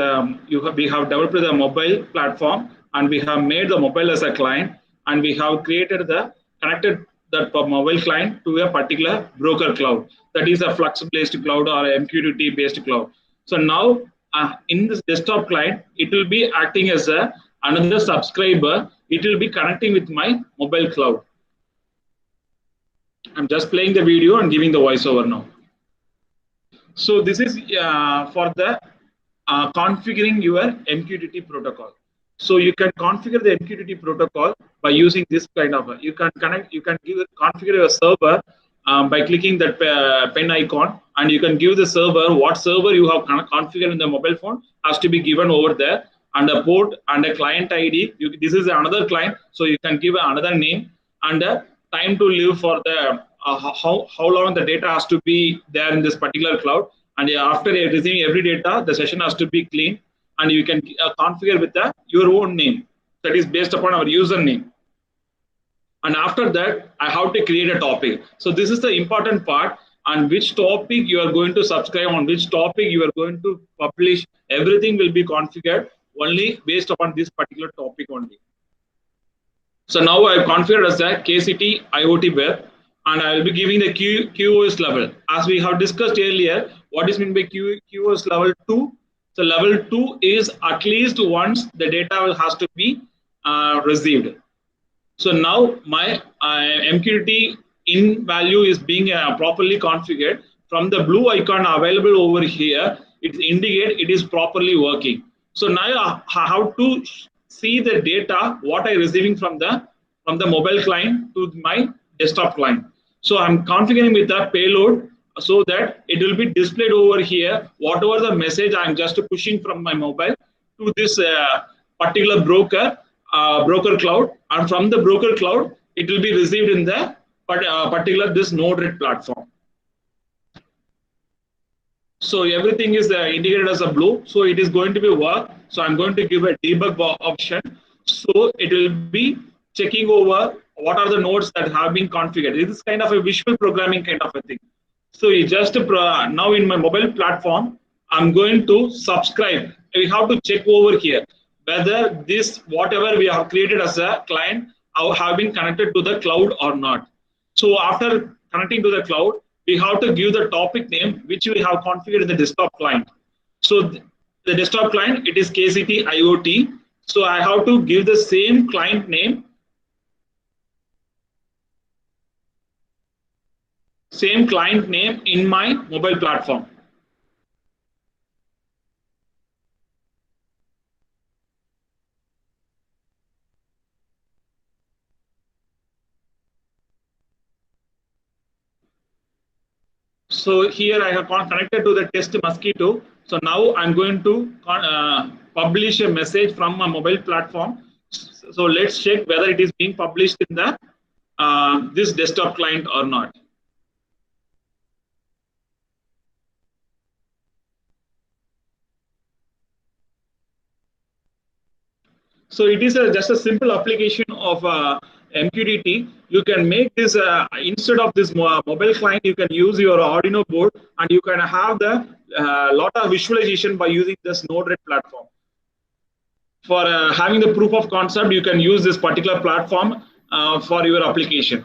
we have developed the mobile platform and we have made the mobile as a client and we have created the connected that mobile client to a particular broker cloud, that is a Flux based cloud or a MQTT based cloud. So now in this desktop client, it will be acting as another subscriber. It will be connecting with my mobile cloud. I'm just playing the video and giving the voiceover now. So this is for the configuring your MQTT protocol. So you can configure the MQTT protocol by using this kind of. You can connect. You can configure your server by clicking that pen icon, and you can give the server what server you have configured in the mobile phone has to be given over there, and a port and a client ID. This is another client, so you can give another name and a time to live for the how long the data has to be there in this particular cloud. And after receiving every data, the session has to be clean, and you can configure with your own name that is based upon our username. And after that, I have to create a topic. So this is the important part, on which topic you are going to subscribe, on which topic you are going to publish. Everything will be configured only based upon this particular topic only. So now I have configured as a KCT IoT web, and I will be giving the QoS level. As we have discussed earlier, what is meant by QoS level 2? So level 2 is at least once the data has to be received. So now my MQTT in value is being properly configured. From the blue icon available over here, it indicates it is properly working. So now I have to see the data what I receiving from the mobile client to my desktop client. So I'm configuring with the payload so that it will be displayed over here. Whatever the message I'm just pushing from my mobile to this particular broker cloud, and from the broker cloud it will be received in the particular this Node-RED platform. So everything is indicated as a blue, so it is going to be work. So I'm going to give a debug option, so it will be checking over what are the nodes that have been configured. It is kind of a visual programming kind of a thing. So you just now in my mobile platform, I'm going to subscribe. We have to check over here whether this whatever we have created as a client have been connected to the cloud or not. So after connecting to the cloud, we have to give the topic name which we have configured in the desktop client. So the desktop client, it is KCT IoT. So I have to give the same client name, in my mobile platform. So here I have connected to the test mosquito. So now I'm going to publish a message from my mobile platform. So let's check whether it is being published in the this desktop client or not. So it is just a simple application of MQTT. You can make this instead of this mobile client, you can use your Arduino board, and you can have the lot of visualization by using this Node-RED platform. For having the proof of concept, you can use this particular platform for your application.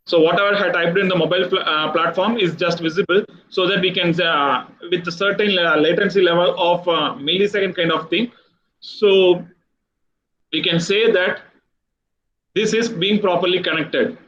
So whatever I typed in the mobile platform is just visible, so that we can with a certain latency level of millisecond kind of thing. So we can say that this is being properly connected.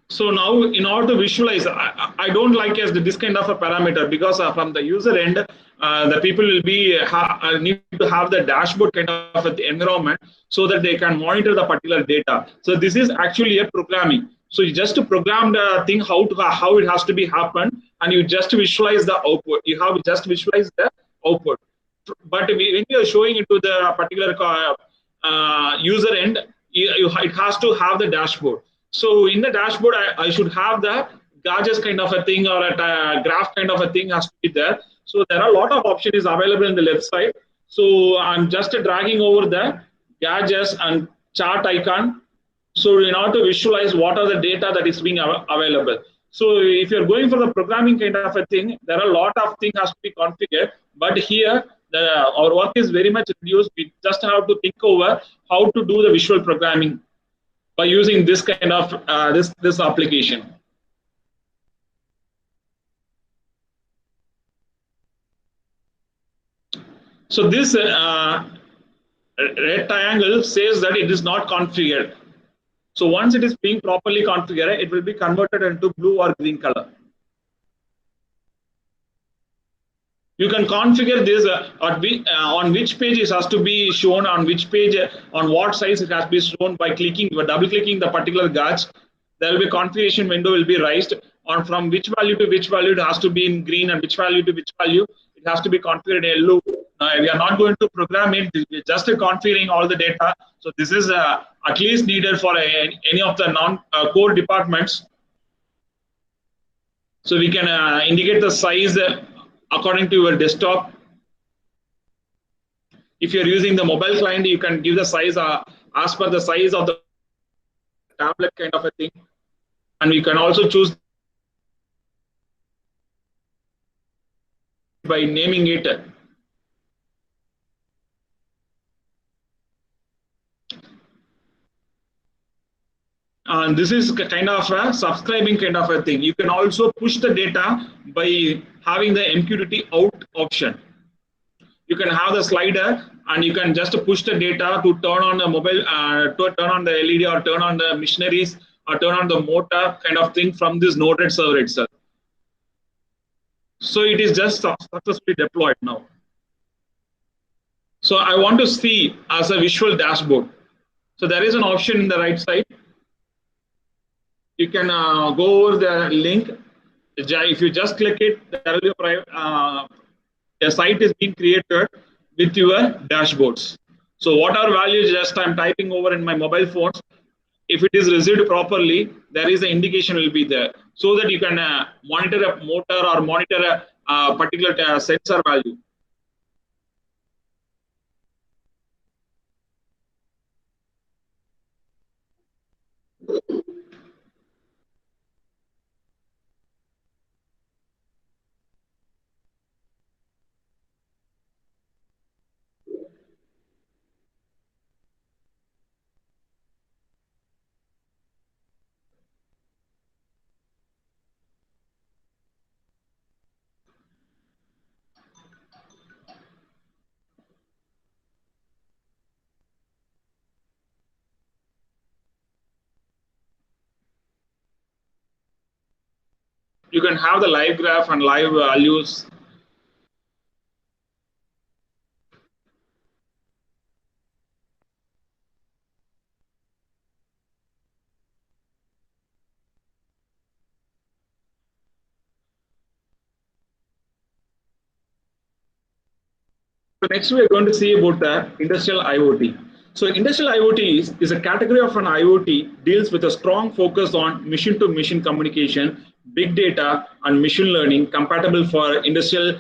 So now, in order to visualize, I don't like as this kind of a parameter, because from the user end, the people will be need to have the dashboard kind of environment so that they can monitor the particular data. So this is actually a programming. So you just program the thing how it has to be happen, and you just visualize the output. You have just visualize the output. But when you are showing it to the particular user end, it has to have the dashboard. So in the dashboard, I should have the gadgets kind of a thing, or a graph kind of a thing has to be there. So there are a lot of options available in the left side. So I'm just dragging over the gadgets and chart icon. So in order to visualize what are the data that is being available. So if you're going for the programming kind of a thing, there are a lot of things has to be configured. But here, our work is very much reduced. We just have to think over how to do the visual programming by using this kind of this application. So this red triangle says that it is not configured. So once it is being properly configured, it will be converted into blue or green color. You can configure this on which page it has to be shown, on which page, on what size it has to be shown by clicking, double clicking the particular gauge. There will be configuration window will be raised on from which value to which value it has to be in green, and which value to which value it has to be configured in yellow. We are not going to program it, we're just configuring all the data. So this is at least needed for any of the non-core departments. So we can indicate the size according to your desktop. If you're using the mobile client, you can give the size as per the size of the tablet kind of a thing. And we can also choose by naming it. And this is kind of a subscribing kind of a thing. You can also push the data by having the MQTT out option. You can have the slider, and you can just push the data to turn on the mobile, to turn on the LED, or turn on the machineries, or turn on the motor kind of thing from this Node-RED server itself. So it is just successfully deployed now. So I want to see as a visual dashboard. So there is an option in the right side. You can go over the link. If you just click it, there will be a site is being created with your dashboards. So what are values just I'm typing over in my mobile phones. If it is received properly, there is an indication will be there, so that you can monitor a motor or monitor a particular sensor value. You can have the live graph and live values. So next we are going to see about the industrial IoT. So industrial IoT is a category of an IoT deals with a strong focus on machine-to-machine communication, big data, and machine learning compatible for industrial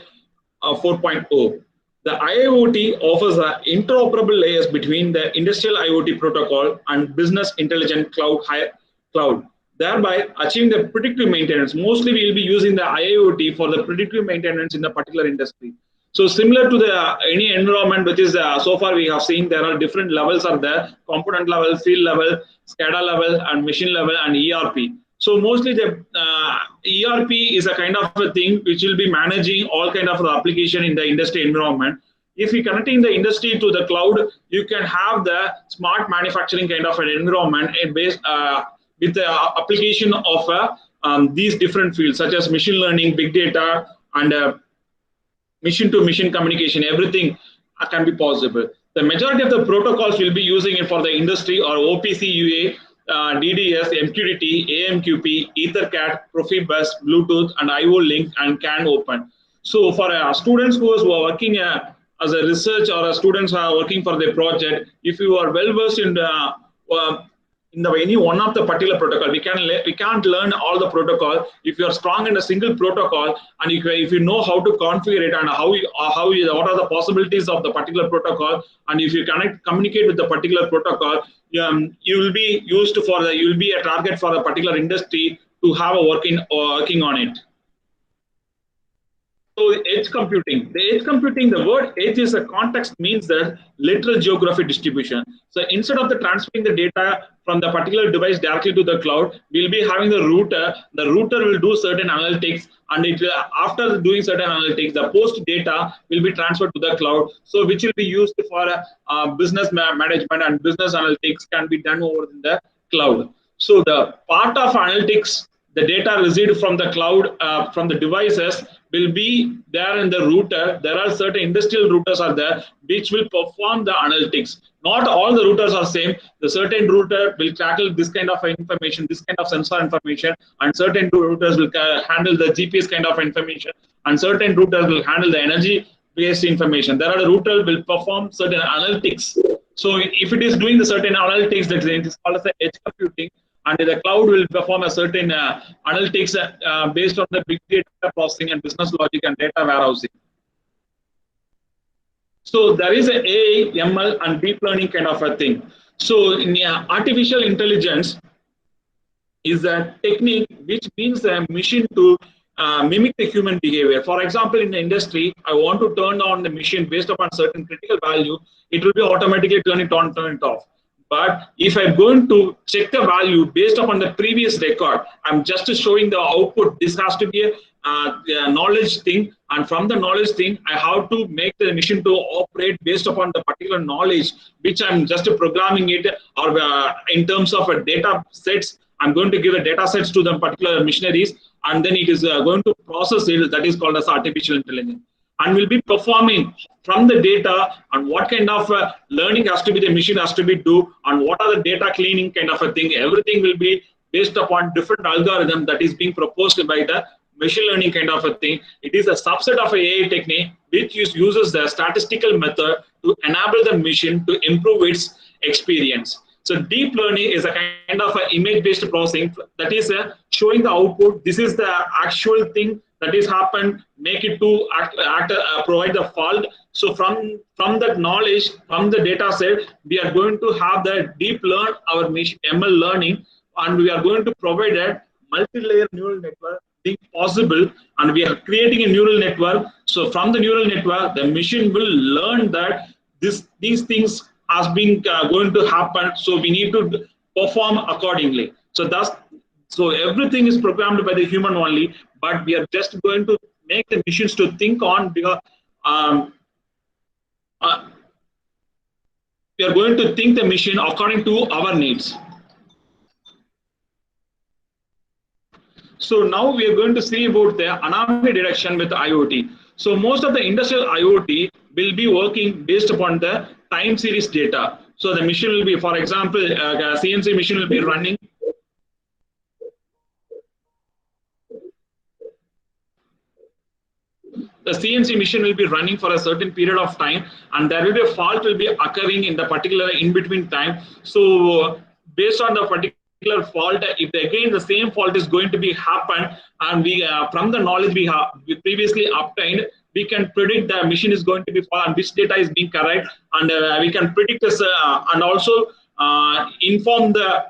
4.0. The IoT offers interoperable layers between the industrial IoT protocol and business intelligent cloud, thereby achieving the predictive maintenance. Mostly we will be using the IoT for the predictive maintenance in the particular industry. So similar to the any environment, which is so far we have seen there are different levels are there: component level, field level, SCADA level, and machine level, and ERP. So mostly the ERP is a kind of a thing which will be managing all kind of the application in the industry environment. If you connecting the industry to the cloud, you can have the smart manufacturing kind of an environment based with the application of these different fields such as machine learning, big data, and machine to machine communication, everything can be possible. The majority of the protocols will be using it for the industry or OPC UA, DDS, MQTT, AMQP, EtherCAT, Profibus, Bluetooth, and IO link and CAN open. So for students who are working as a research or students who are working for their project, if you are well versed in the any one of the particular protocol, we can't learn all the protocol. If you are strong in a single protocol, and if you know how to configure it and what are the possibilities of the particular protocol, and if you communicate with the particular protocol, you will be used for the you will be a target for a particular industry to have a working on it. So edge computing. The word edge is a context means that literal geography distribution. So instead of transferring the data from the particular device directly to the cloud, we'll be having the router. The router will do certain analytics, and after doing certain analytics, the post data will be transferred to the cloud. So which will be used for business management, and business analytics can be done over in the cloud. So the part of analytics, the data received from the cloud, from the devices, will be there in the router. There are certain industrial routers are there which will perform the analytics. Not all the routers are same. The certain router will tackle this kind of information, this kind of sensor information, and certain routers will handle the GPS kind of information, and certain routers will handle the energy based information. There are the router will perform certain analytics. So if it is doing the certain analytics, that is called as the edge computing, and the cloud will perform a certain analytics based on the big data processing and business logic and data warehousing. So there is a AI, ML, and deep learning kind of a thing. So in artificial intelligence is a technique which means a machine to mimic the human behavior. For example, in the industry, I want to turn on the machine based upon certain critical value, it will be automatically turn it on, turn it off. But if I'm going to check the value based upon the previous record, I'm just showing the output. This has to be a knowledge thing, and from the knowledge thing, I have to make the machine to operate based upon the particular knowledge, which I'm just programming it, or in terms of a data sets, I'm going to give a data sets to the particular machineries, and then it is going to process it. That is called as artificial intelligence, and will be performing from the data and what kind of learning has to be the machine has to be do, and what are the data cleaning kind of a thing. Everything will be based upon different algorithm that is being proposed by the machine learning kind of a thing. It is a subset of a AI technique which uses the statistical method to enable the machine to improve its experience. So deep learning is a kind of image-based processing, that is showing the output. This is the actual thing that is happened. Make it to provide the fault. So from that knowledge, from the data set, we are going to have the deep learn our ML learning, and we are going to provide a multi-layer neural network being possible, and we are creating a neural network. So from the neural network, the machine will learn that these things has been going to happen, so we need to perform accordingly. So everything is programmed by the human only, but we are just going to make the machines to think on, because um, uh, we are going to think the machine according to our needs. So now we are going to see about the anomaly detection with IoT. So most of the industrial IoT will be working based upon the time series data. So the machine will be, for example, CNC machine will be running. The CNC machine will be running for a certain period of time, and there will be a fault will be occurring in the particular in between time. So based on the particular fault, if again the same fault is going to be happen, and we from the knowledge we previously obtained, we can predict the machine is going to be fault and which data is being correct, and we can predict this and also inform the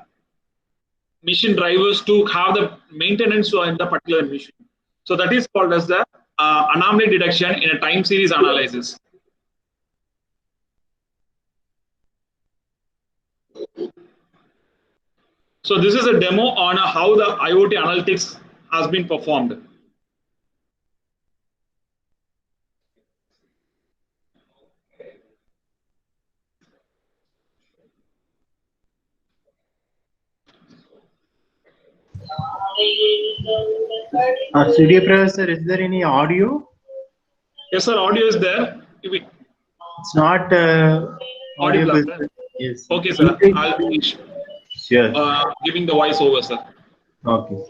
machine drivers to have the maintenance in the particular machine. So that is called as the anomaly detection in a time series analysis. So this is a demo on how the IoT analytics has been performed. Suryaprakash sir, is there any audio? Yes, sir. Audio is there. It's not Audible, audible. sir. Sir. Yes. Okay, sir. I'll be Increase. Sure. giving the voice over, sir. Okay.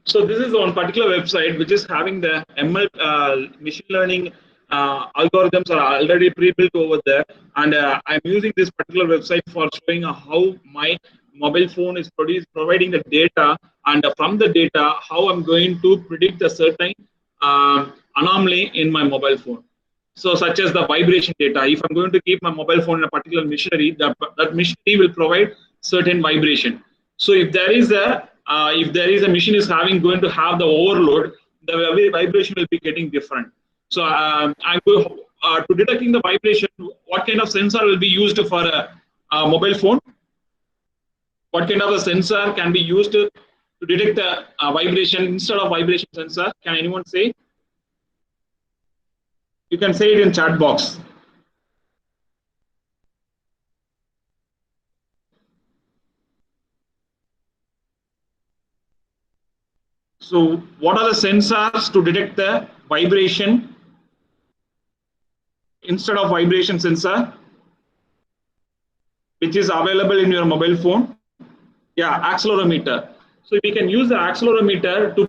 So this is one particular website which is having the ML machine learning algorithms are already pre-built over there, and I'm using this particular website for showing how my mobile phone is providing the data, and from the data how I'm going to predict a certain anomaly in my mobile phone. So such as the vibration data. If I'm going to keep my mobile phone in a particular machinery, that machinery will provide certain vibration. So if there is a machine is having going to have the overload, the vibration will be getting different. So I'm going to detecting the vibration. What kind of sensor will be used for a mobile phone? What kind of a sensor can be used to detect the vibration instead of vibration sensor? Can anyone say? You can say it in chat box. So what are the sensors to detect the vibration instead of vibration sensor, which is available in your mobile phone? Yeah, accelerometer. So we can use the accelerometer to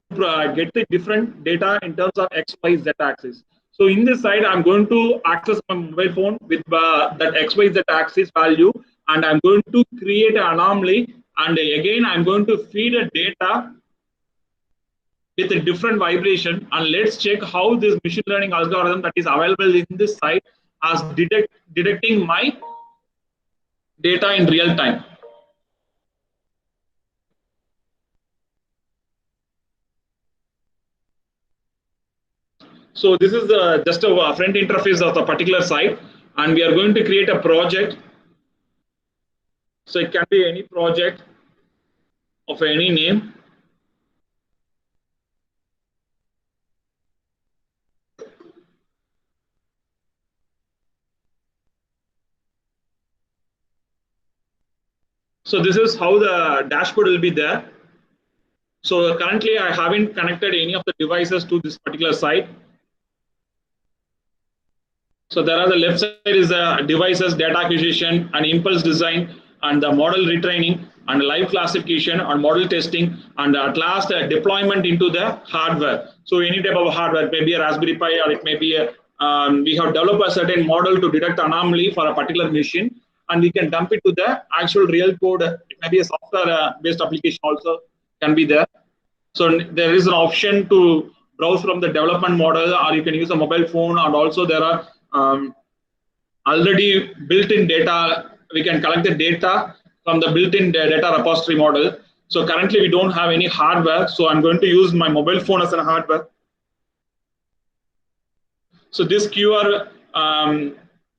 get the different data in terms of X, Y, Z axis. So in this side, I'm going to access my mobile phone with that X, Y, Z axis value, and I'm going to create an anomaly. And again, I'm going to feed a data with a different vibration, and let's check how this machine learning algorithm that is available in this site as detecting my data in real time. So this is just a front interface of the particular site, and we are going to create a project. So it can be any project of any name. So this is how the dashboard will be there. So currently I haven't connected any of the devices to this particular site. So there are the left side is the devices, data acquisition, and impulse design, and the model retraining, and live classification, and model testing, and at last deployment into the hardware. So any type of hardware, it may be a Raspberry Pi, or it may be we have developed a certain model to detect anomaly for a particular machine, and we can dump it to the actual real code. It may be a software-based application also can be there. So there is an option to browse from the development model, or you can use a mobile phone, and also there are already built-in data. We can collect the data from the built-in data repository model. So currently we don't have any hardware, so I'm going to use my mobile phone as a hardware. So this QR,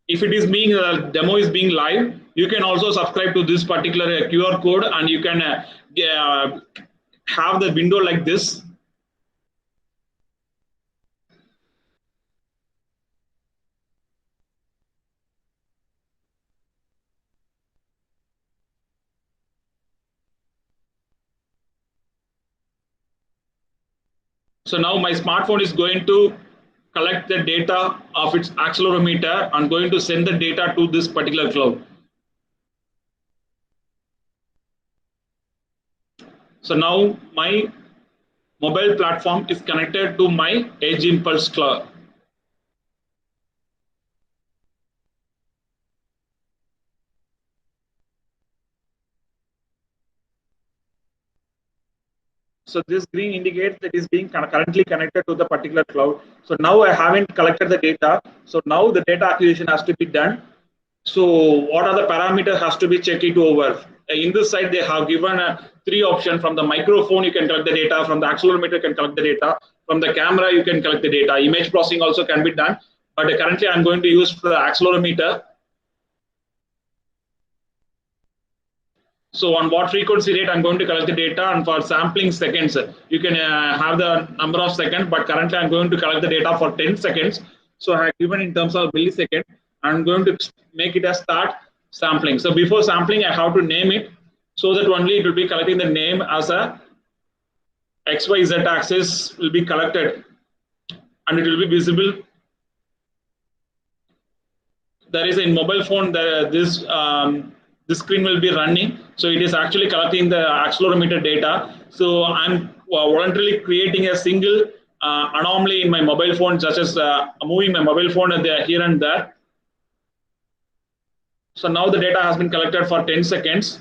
if it is being demo is being live, you can also subscribe to this particular QR code, and you can have the window like this. So now my smartphone is going to collect the data of its accelerometer and going to send the data to this particular cloud. So now my mobile platform is connected to my Edge Impulse cloud. So this green indicates that it is being currently connected to the particular cloud. So now I haven't collected the data. So now the data acquisition has to be done. So what are the parameters has to be checked it over. In this side, they have given three options. From the microphone, you can collect the data. From the accelerometer, you can collect the data. From the camera, you can collect the data. Image processing also can be done. But currently, I'm going to use the accelerometer. So on what frequency rate I'm going to collect the data, and for sampling seconds, you can have the number of seconds, but currently I'm going to collect the data for 10 seconds. So I have given in terms of millisecond. I'm going to make it a start sampling. So before sampling, I have to name it so that only it will be collecting the name as a XYZ axis will be collected and it will be visible. There is a mobile phone that this screen will be running, so it is actually collecting the accelerometer data. So I'm voluntarily creating a single anomaly in my mobile phone, such as moving my mobile phone here and there. So now the data has been collected for 10 seconds.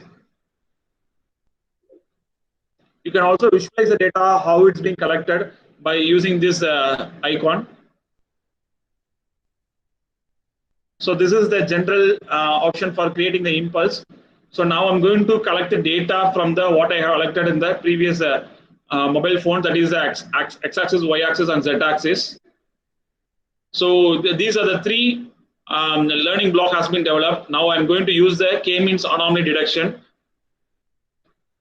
You can also visualize the data how it's being collected by using this icon. So this is the general option for creating the impulse. So now I'm going to collect the data from the what I have collected in the previous mobile phone, that is the x-axis, y-axis, and z-axis. So these are the three learning block has been developed. Now I'm going to use the k-means anomaly detection.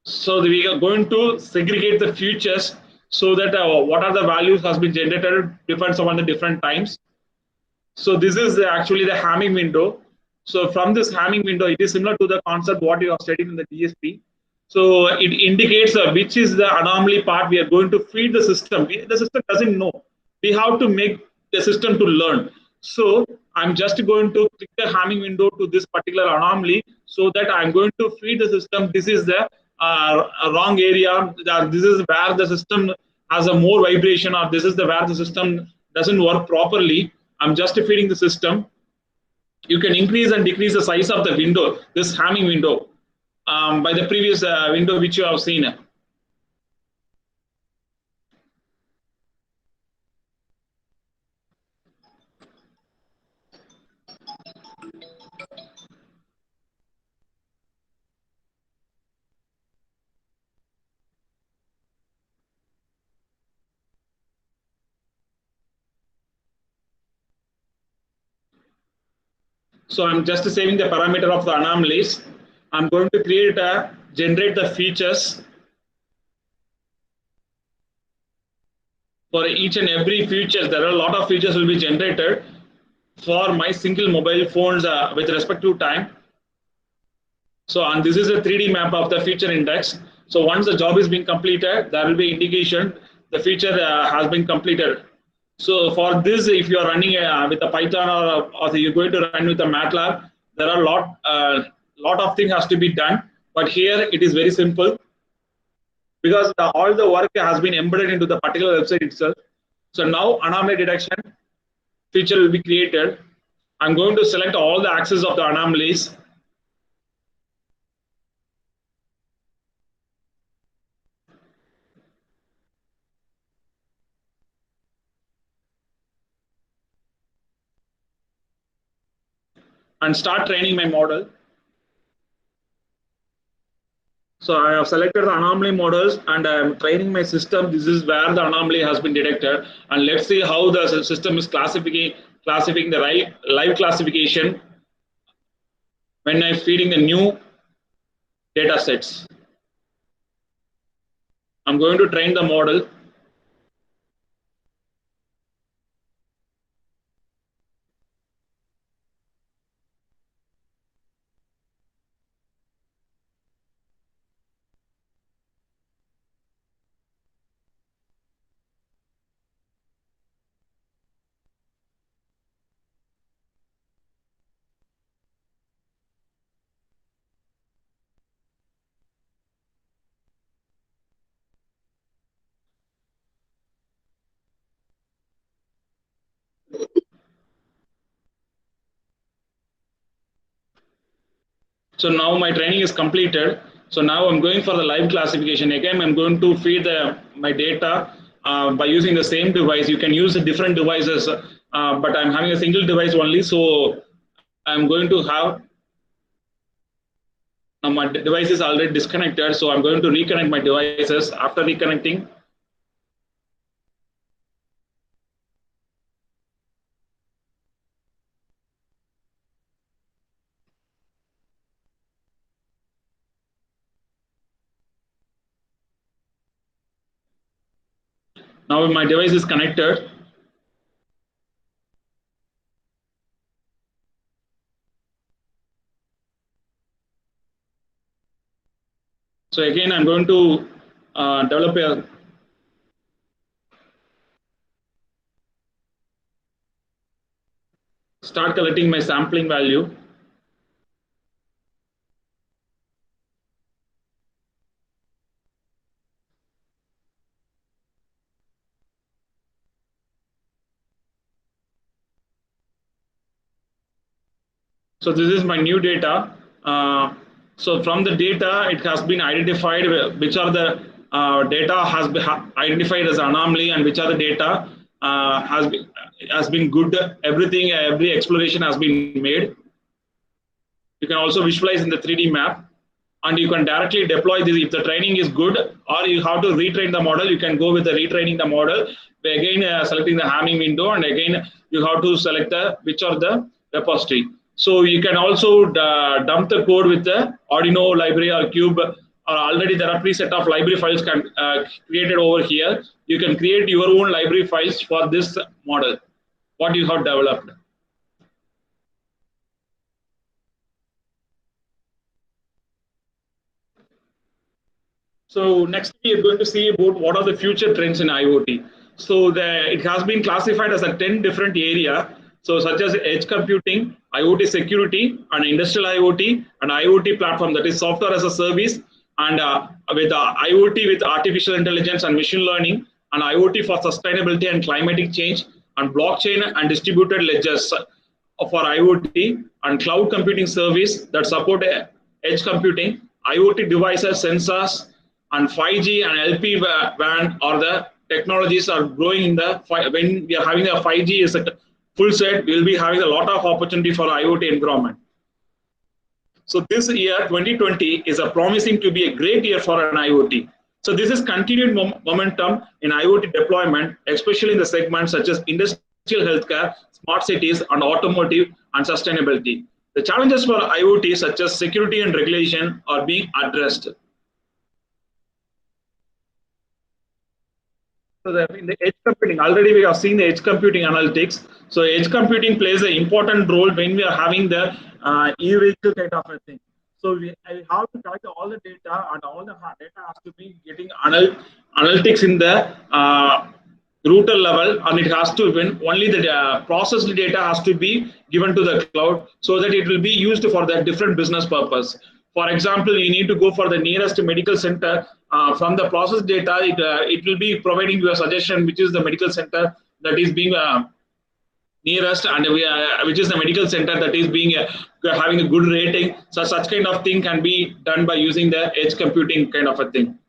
So we are going to segregate the futures so that what are the values has been generated depends on the different times. So this is actually the Hamming window. So from this Hamming window, it is similar to the concept what you have studied in the DSP. So it indicates which is the anomaly part we are going to feed the system. The system doesn't know. We have to make the system to learn. So I'm just going to click the Hamming window to this particular anomaly so that I'm going to feed the system. This is the wrong area. This is where the system has a more vibration, or this is the where the system doesn't work properly. I'm just feeding the system. You can increase and decrease the size of the window, this Hamming window, by the previous window which you have seen. So I'm just saving the parameter of the anomalies. I'm going to generate the features for each and every feature. There are a lot of features will be generated for my single mobile phones with respect to time. So, and this is a 3D map of the feature index. So once the job is being completed, there will be indication the feature has been completed. So for this, if you are running with a Python, or you're going to run with a MATLAB, there are lot of things has to be done. But here it is very simple because all the work has been embedded into the particular website itself. So now anomaly detection feature will be created. I'm going to select all the axes of the anomalies. And start training my model. So I have selected the anomaly models and I am training my system. This is where the anomaly has been detected. And let's see how the system is classifying the live classification when I'm feeding the new data sets. I'm going to train the model. So now my training is completed. So now I'm going for the live classification. Again, I'm going to feed my data by using the same device. You can use different devices, but I'm having a single device only. So I'm going to have my device is already disconnected. So I'm going to reconnect my devices. After reconnecting, Now my device is connected. So again, I'm going to develop a start collecting my sampling value. So this is my new data. So from the data, it has been identified which are the data has been identified as anomaly and which are the data has been good. Everything, every exploration has been made. You can also visualize in the 3D map, and you can directly deploy this. If the training is good, or you have to retrain the model, you can go with the retraining the model. Again, selecting the Hamming window, and again you have to select the which are the repository. So you can also dump the code with the Arduino library or Cube. Already there are preset of library files created over here. You can create your own library files for this model, what you have developed. So next we are going to see about what are the future trends in IoT. So it has been classified as a 10 different area. So such as edge computing, IoT security, and industrial IoT, and IoT platform, that is software as a service, and with IoT with artificial intelligence and machine learning, and IoT for sustainability and climatic change, and blockchain and distributed ledgers for IoT, and cloud computing service that support edge computing, IoT devices, sensors, and 5G and LP WAN are the technologies are growing in the when we are having a 5G is a full set, we will be having a lot of opportunity for IoT environment. So this year 2020 is a promising to be a great year for an IoT. So this is continued momentum in IoT deployment, especially in the segments such as industrial healthcare, smart cities, and automotive and sustainability. The challenges for IoT such as security and regulation are being addressed. So in the edge computing, already we have seen the edge computing analytics. So edge computing plays an important role when we are having the e-vehicle kind of a thing. So I have to collect all the data, and all the data has to be getting analytics in the router level, and it has to when only the processed data has to be given to the cloud, so that it will be used for the different business purpose. For example, you need to go for the nearest medical center. From the process data, it will be providing you a suggestion which is the medical center that is being nearest, and which is the medical center that is being having a good rating. So such kind of thing can be done by using the edge computing kind of a thing.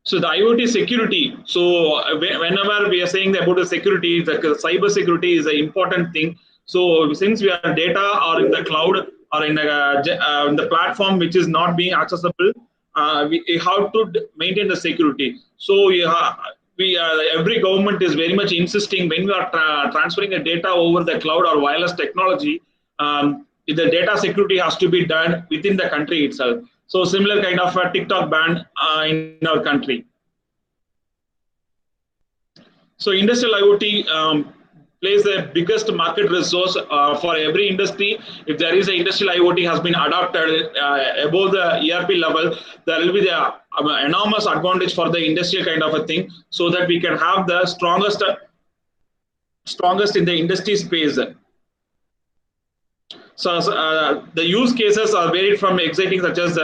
So the IoT security. So whenever we are saying about the security, the cyber security is an important thing. So since we are data or in the cloud or in the platform which is not being accessible, we have to maintain the security. So every government is very much insisting when we are transferring the data over the cloud or wireless technology, the data security has to be done within the country itself. So similar kind of a TikTok ban in our country. So industrial IoT plays the biggest market resource for every industry. If there is an industrial IoT has been adopted above the ERP level, there will be the enormous advantage for the industrial kind of a thing, so that we can have the strongest in the industry space. So the use cases are varied from exciting such as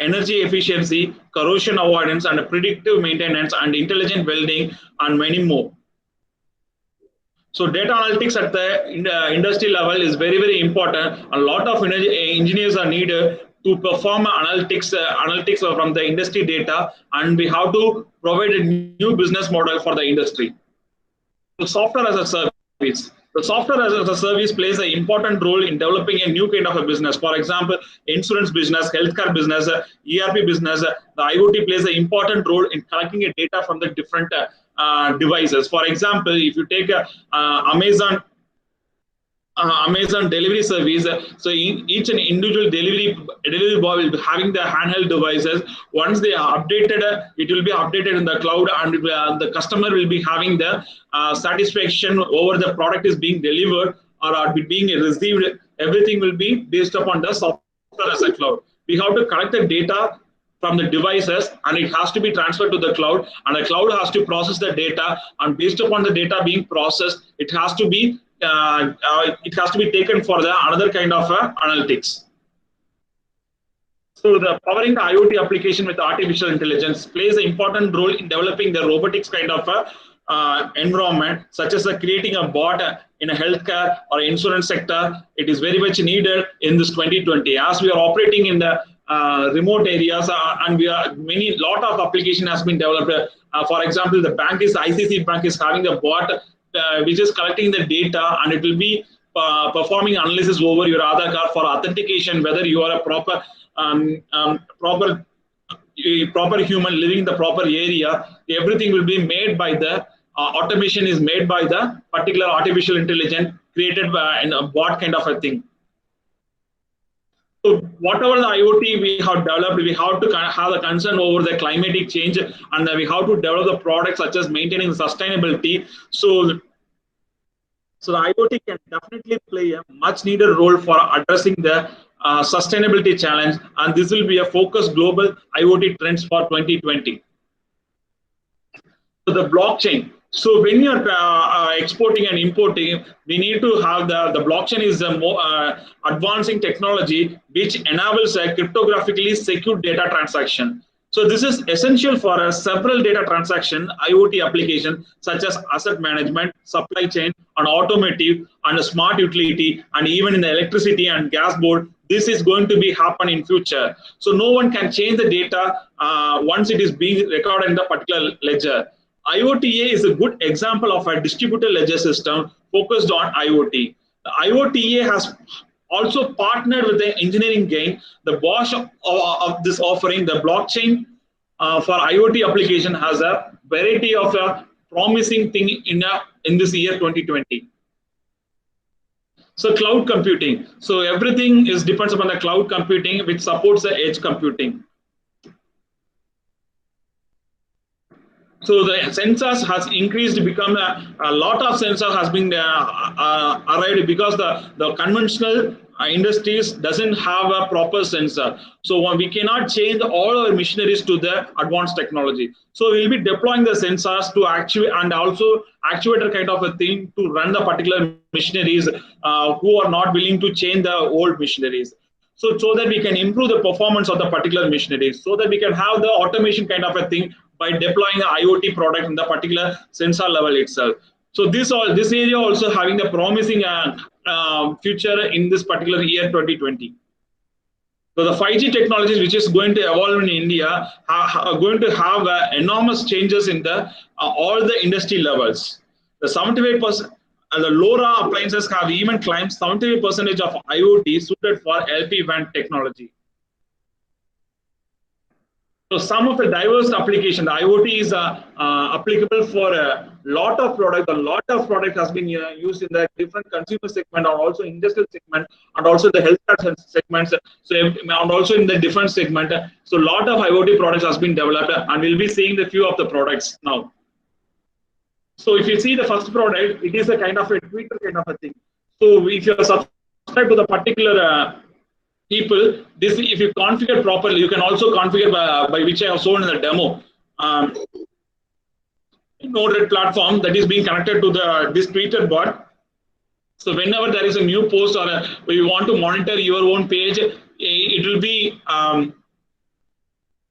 energy efficiency, corrosion avoidance, and predictive maintenance, and intelligent welding, and many more. So data analytics at the industry level is very, very important. A lot of engineers are needed to perform analytics from the industry data, and we have to provide a new business model for the industry. So software as a service. The software as a service plays an important role in developing a new kind of a business. For example, insurance business, healthcare business, ERP business, the IoT plays an important role in collecting a data from the different devices. For example, if you take Amazon Amazon delivery service. So each and individual delivery boy will be having the handheld devices. Once they are updated, it will be updated in the cloud, and the customer will be having the satisfaction over the product is being delivered or being received. Everything will be based upon the software as a cloud. We have to collect the data from the devices, and it has to be transferred to the cloud, and the cloud has to process the data, and based upon the data being processed, it has to be taken for the another kind of analytics. So the powering the IoT application with artificial intelligence plays an important role in developing the robotics kind of a environment, such as creating a bot in a healthcare or insurance sector. It is very much needed in this 2020, as we are operating in the remote areas, and we are many lot of application has been developed. For example, the bank is ICC Bank is having a bot which is collecting the data, and it will be performing analysis over your Aadhaar card for authentication, whether you are a proper human living in the proper area. Everything will be made by the automation is made by the particular artificial intelligence created by a bot kind of a thing. So whatever the IoT we have developed, we have to have a concern over the climatic change, and we have to develop the products such as maintaining sustainability. So the IoT can definitely play a much needed role for addressing the sustainability challenge, and this will be a focused global IoT trends for 2020. So the blockchain. So when you're exporting and importing, we need to have the blockchain is a more advancing technology which enables a cryptographically secure data transaction. So this is essential for several data transaction IoT applications such as asset management, supply chain, and automotive, and smart utility, and even in the electricity and gas board. This is going to be happen in future. So no one can change the data once it is being recorded in the particular ledger. IoTA is a good example of a distributed ledger system focused on IoT. The IoTA has also partnered with the engineering gain. The boss of this offering, the blockchain for IoT application, has a variety of a promising thing in this year 2020. So cloud computing. So everything is depends upon the cloud computing, which supports the edge computing. So the sensors has increased, become a lot of sensors has been arrived, because the conventional industries doesn't have a proper sensor. So we cannot change all our machineries to the advanced technology. So we'll be deploying the sensors to actuate, and also actuator kind of a thing to run the particular machineries who are not willing to change the old machineries. So that we can improve the performance of the particular machineries, so that we can have the automation kind of a thing by deploying the IoT product in the particular sensor level itself. So this area also having the promising future in this particular year 2020. So the 5G technologies which is going to evolve in India are going to have enormous changes in the all the industry levels. The 75%. And the LoRa appliances have even climbed 75% of IoT suited for LP-WAN technology. So some of the diverse application, the IoT is applicable for a lot of product. A lot of product has been used in the different consumer segment, or also industrial segment, and also the healthcare segments. So and also in the different segment. So a lot of IoT products has been developed, and we'll be seeing the few of the products now. So if you see the first product, it is a kind of a Twitter kind of a thing. So if you are subscribed to the particular people, this if you configure properly, you can also configure by which I have shown in the demo. Node-RED platform that is being connected to this Twitter bot. So whenever there is a new post, or you want to monitor your own page, it will be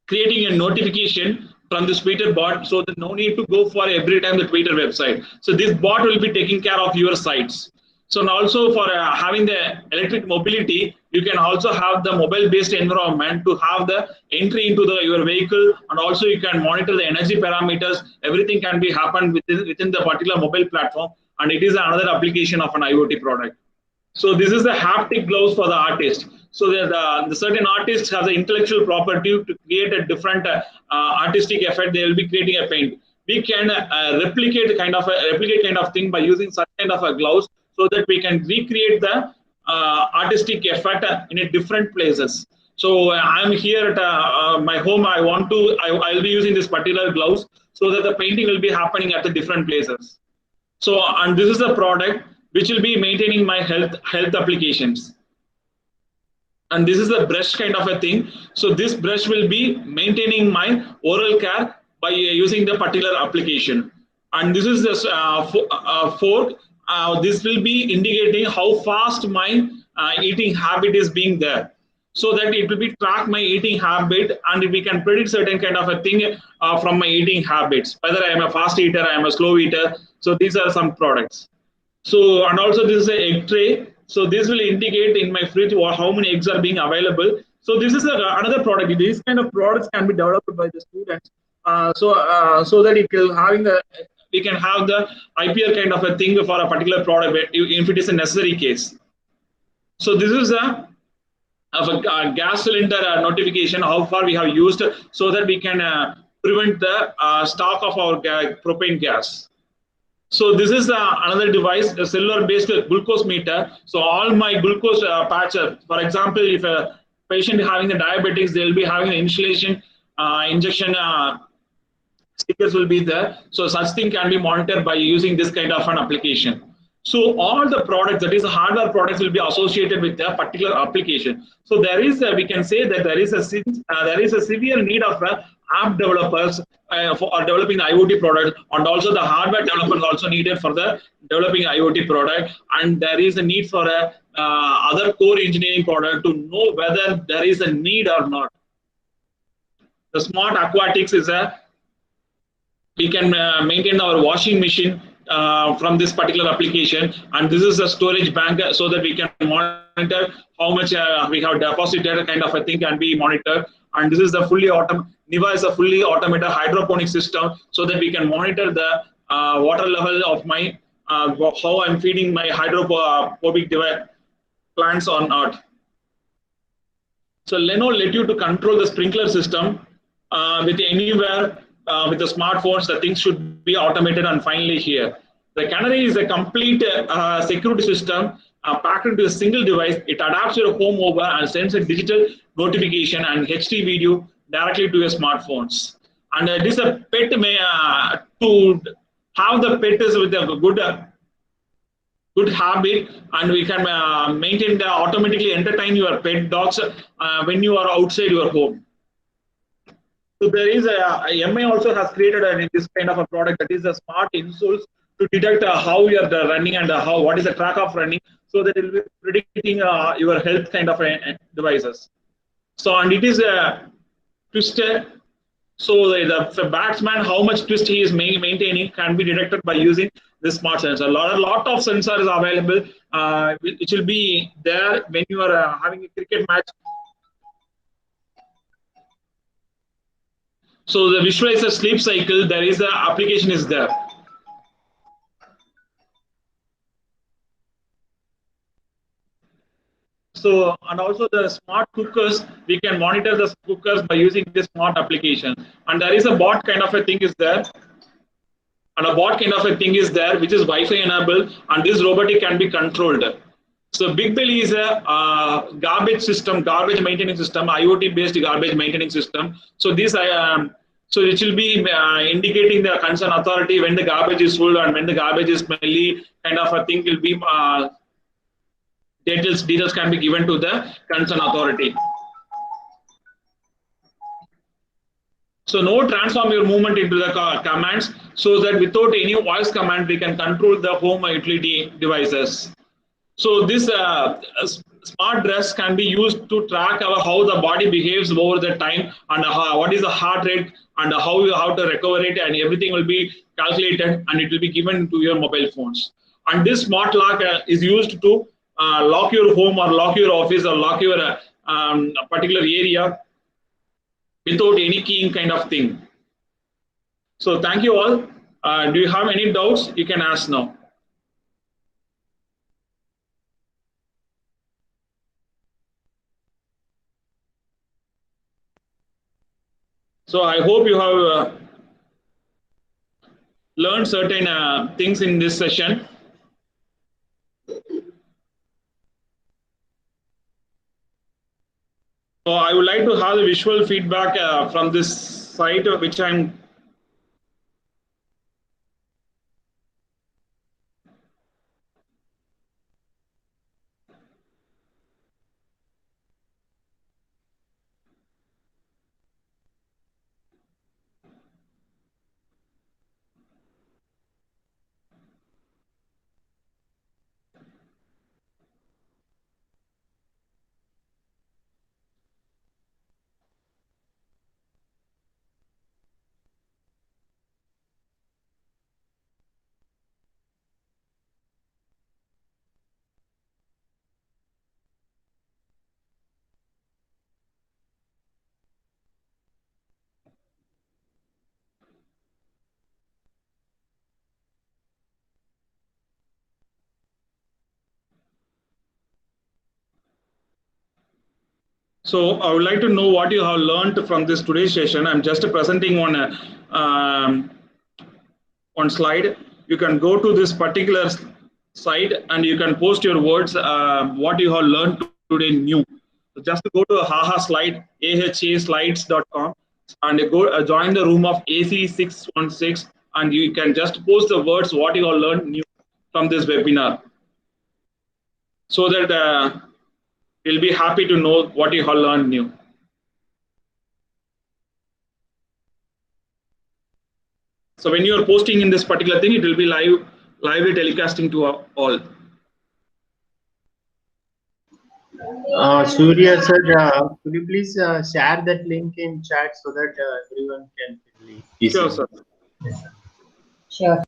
creating a notification from this Twitter bot, so that no need to go for every time the Twitter website. So this bot will be taking care of your sites. So and also for having the electric mobility, you can also have the mobile-based environment to have the entry into your vehicle, and also you can monitor the energy parameters. Everything can be happen within the particular mobile platform, and it is another application of an IoT product. So this is the haptic gloves for the artist. So the certain artists have the intellectual property to create a different artistic effect. They will be creating a paint. We can replicate kind of thing by using such kind of a gloves, so that we can recreate the artistic effect in a different places. So I'm here at my home. I'll be using this particular gloves so that the painting will be happening at the different places. So, and this is the product which will be maintaining my health applications. And this is the brush kind of a thing. So this brush will be maintaining my oral care by using the particular application. And this is the fork. This will be indicating how fast my eating habit is being there, so that it will be track my eating habit, and we can predict certain kind of a thing from my eating habits, whether I am a fast eater, I am a slow eater. So these are some products. So, and also this is an egg tray. So this will indicate in my fridge how many eggs are being available. So this is another product. These kind of products can be developed by the students. So that it will having the we can have the IPR kind of a thing for a particular product if it is a necessary case. So this is a gas cylinder notification, how far we have used, so that we can prevent the stock of our propane gas. So this is another device, the cellular-based glucose meter. So all my glucose patch, for example, if a patient having the diabetics, they will be having an injection stickers will be there. So such thing can be monitored by using this kind of an application. So all the products, that is the hardware products, will be associated with a particular application. So there is we can say that there is a severe need of app developers for developing the IoT product, and also the hardware developers also needed for the developing IoT product. And there is a need for a other core engineering product to know whether there is a need or not. The smart aquatics is a we can maintain our washing machine from this particular application, and this is a storage bank, so that we can monitor how much we have deposited, kind of a thing can be monitored. And this is the Niva is a fully automated hydroponic system, so that we can monitor the water level of my how I'm feeding my hydroponic plants on earth. So Leno let you to control the sprinkler system with anywhere with the smartphones. The things should be automated, and finally here. The Canary is a complete security system packed into a single device. It adapts your home over and sends a digital notification and HD video directly to your smartphones. And it is a pet to have the pet is with a good habit, and we can maintain the automatically entertain your pet dogs when you are outside your home. So there is MI also has created this kind of a product, that is a smart insoles to detect how you are running and how what is the track of running, so that it will be predicting your health kind of devices. So, and it is a twister. So the batsman, how much twist he is maintaining, can be detected by using this smart sensor. A lot of sensors are available. It will be there when you are having a cricket match. So the visualize the sleep cycle. There is the application is there. So, and also the smart cookers, we can monitor the cookers by using this smart application. And there is a bot kind of a thing is there. And a bot kind of a thing is there, which is Wi-Fi enabled, and this robotic can be controlled. So Big Belly is a garbage system, garbage maintaining system, IoT based garbage maintaining system. So this so it will be indicating the concerned authority when the garbage is full and when the garbage is smelly, kind of a thing will be details can be given to the concerned authority. So no transform your movement into the commands, so that without any voice command, we can control the home utility devices. So this smart dress can be used to track how the body behaves over the time, and what is the heart rate, and how you have to recover it, and everything will be calculated, and it will be given to your mobile phones. And this smart lock is used to lock your home or lock your office or lock your particular area without any keying kind of thing. So thank you all. Do you have any doubts? You can ask now. So I hope you have learned certain things in this session. So I would like to have the visual feedback from this site, which I'm. So I would like to know what you have learned from this today's session. I'm just presenting one slide. You can go to this particular site and you can post your words, what you have learned today new. So just go to haha slide, ahaslides.com, and go join the room of AC616, and you can just post the words what you have learned new from this webinar, so that you'll be happy to know what you have learned new. So when you are posting in this particular thing, it will be lively telecasting to all. Surya sir, could you please share that link in chat so that everyone can Sure, easily? sir. Yes, sir. Sure.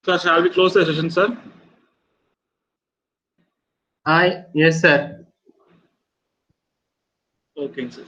Sir, shall we close the session, sir? Yes, sir. Okay, sir.